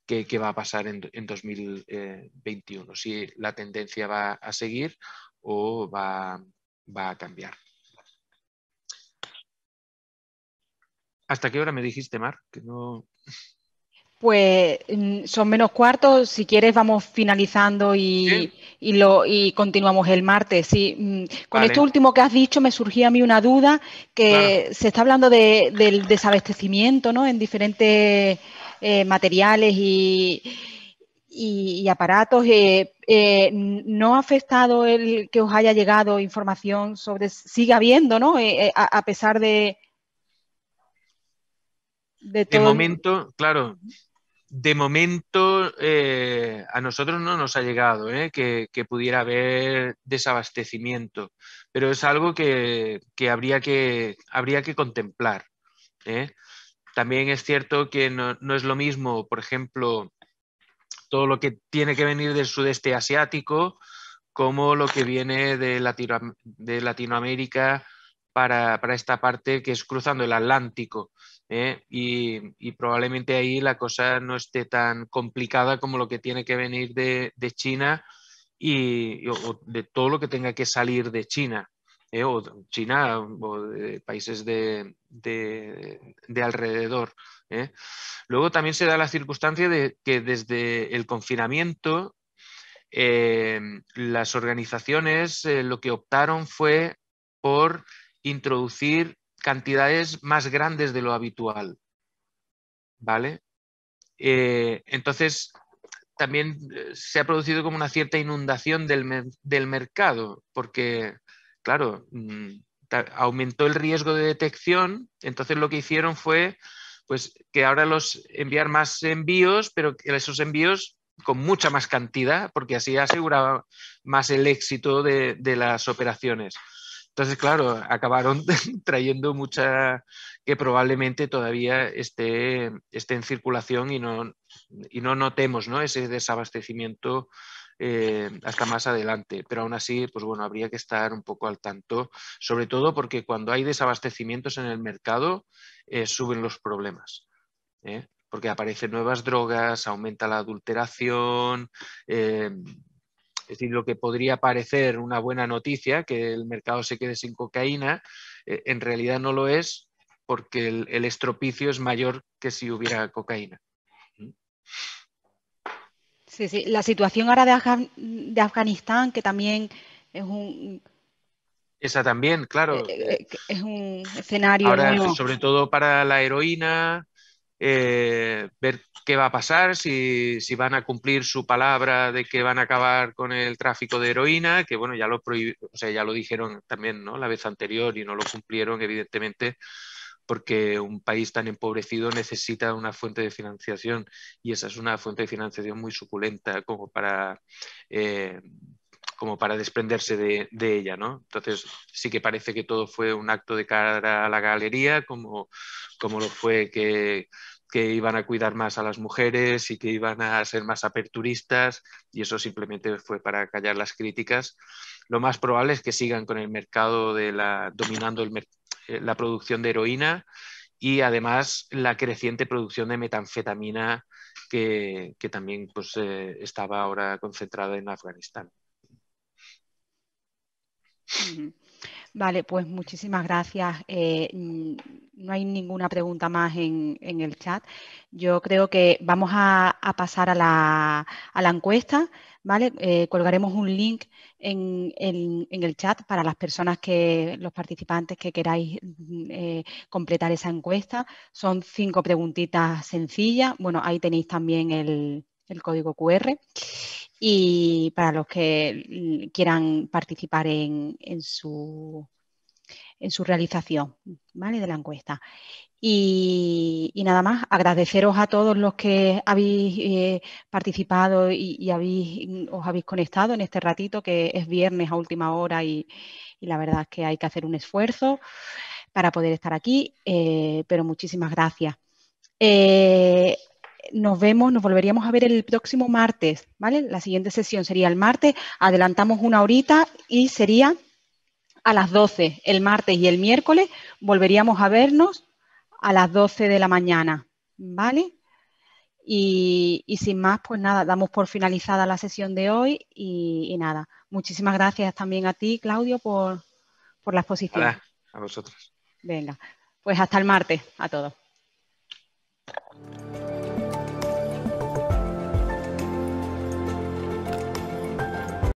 qué va a pasar en 2021, si la tendencia va a seguir o va a cambiar. ¿Hasta qué hora me dijiste, Mar? Que no...
Pues son menos cuartos. Si quieres vamos finalizando
¿Sí?
y continuamos el martes. Sí. Con
Vale.
esto último que has dicho me surgía a mí una duda, que
Claro.
se está hablando del desabastecimiento, ¿no?, en diferentes materiales y aparatos. ¿No ha afectado el que os haya llegado información sobre, sigue habiendo, ¿no?, a pesar de
De
todo?
momento, claro. De momento a nosotros no nos ha llegado que pudiera haber desabastecimiento, pero es algo que habría que contemplar. También es cierto que no es lo mismo, por ejemplo, todo lo que tiene que venir del sudeste asiático como lo que viene de Latinoamérica para esta parte que es cruzando el Atlántico. Y probablemente ahí la cosa no esté tan complicada como lo que tiene que venir de China o de todo lo que tenga que salir de China, o China o de países de alrededor. Luego también se da la circunstancia de que desde el confinamiento las organizaciones lo que optaron fue por introducir cantidades más grandes de lo habitual, ¿vale? Entonces, también se ha producido como una cierta inundación del mercado, porque, claro, aumentó el riesgo de detección. Entonces lo que hicieron fue pues que ahora enviar más envíos, pero que esos envíos con mucha más cantidad, porque así aseguraba más el éxito de las operaciones. Entonces, claro, acabaron trayendo mucha que probablemente todavía esté en circulación y no notemos, ¿no?, ese desabastecimiento hasta más adelante. Pero aún así, pues bueno, habría que estar un poco al tanto, sobre todo porque cuando hay desabastecimientos en el mercado suben los problemas. Porque aparecen nuevas drogas, aumenta la adulteración. Es decir, lo que podría parecer una buena noticia, que el mercado se quede sin cocaína, en realidad no lo es, porque el estropicio es mayor que si hubiera cocaína.
Sí, sí. La situación ahora de Afganistán, que también es un
Esa también, claro.
escenario
Ahora,
nuevo.
sobre todo para la heroína, ver qué va a pasar, si van a cumplir su palabra de que van a acabar con el tráfico de heroína, que bueno, ya lo dijeron también, ¿no?, la vez anterior, y no lo cumplieron, evidentemente, porque un país tan empobrecido necesita una fuente de financiación y esa es una fuente de financiación muy suculenta como para desprenderse de ella, ¿no? Entonces sí que parece que todo fue un acto de cara a la galería, como lo fue que iban a cuidar más a las mujeres y que iban a ser más aperturistas, y eso simplemente fue para callar las críticas. Lo más probable es que sigan con el mercado dominando la producción de heroína y además la creciente producción de metanfetamina que también pues, estaba ahora concentrada en Afganistán.
Vale, pues muchísimas gracias. No hay ninguna pregunta más en el chat. Yo creo que vamos a pasar a la encuesta, ¿vale? Colgaremos un link en el chat para las personas los participantes que queráis completar esa encuesta. Son 5 preguntitas sencillas. Bueno, ahí tenéis también el código QR. Y para los que quieran participar en su realización, ¿vale? De la encuesta. Y nada más, agradeceros a todos los que habéis participado y os habéis conectado en este ratito, que es viernes a última hora y la verdad es que hay que hacer un esfuerzo para poder estar aquí, pero muchísimas gracias. Nos volveríamos a ver el próximo martes, ¿vale? La siguiente sesión sería el martes, adelantamos una horita y sería a las 12 el martes, y el miércoles volveríamos a vernos a las 12 de la mañana, ¿vale? Y sin más, pues nada, damos por finalizada la sesión de hoy y nada. Muchísimas gracias también a ti, Claudio, por la exposición.
Nada, a vosotros.
Venga, pues hasta el martes a todos.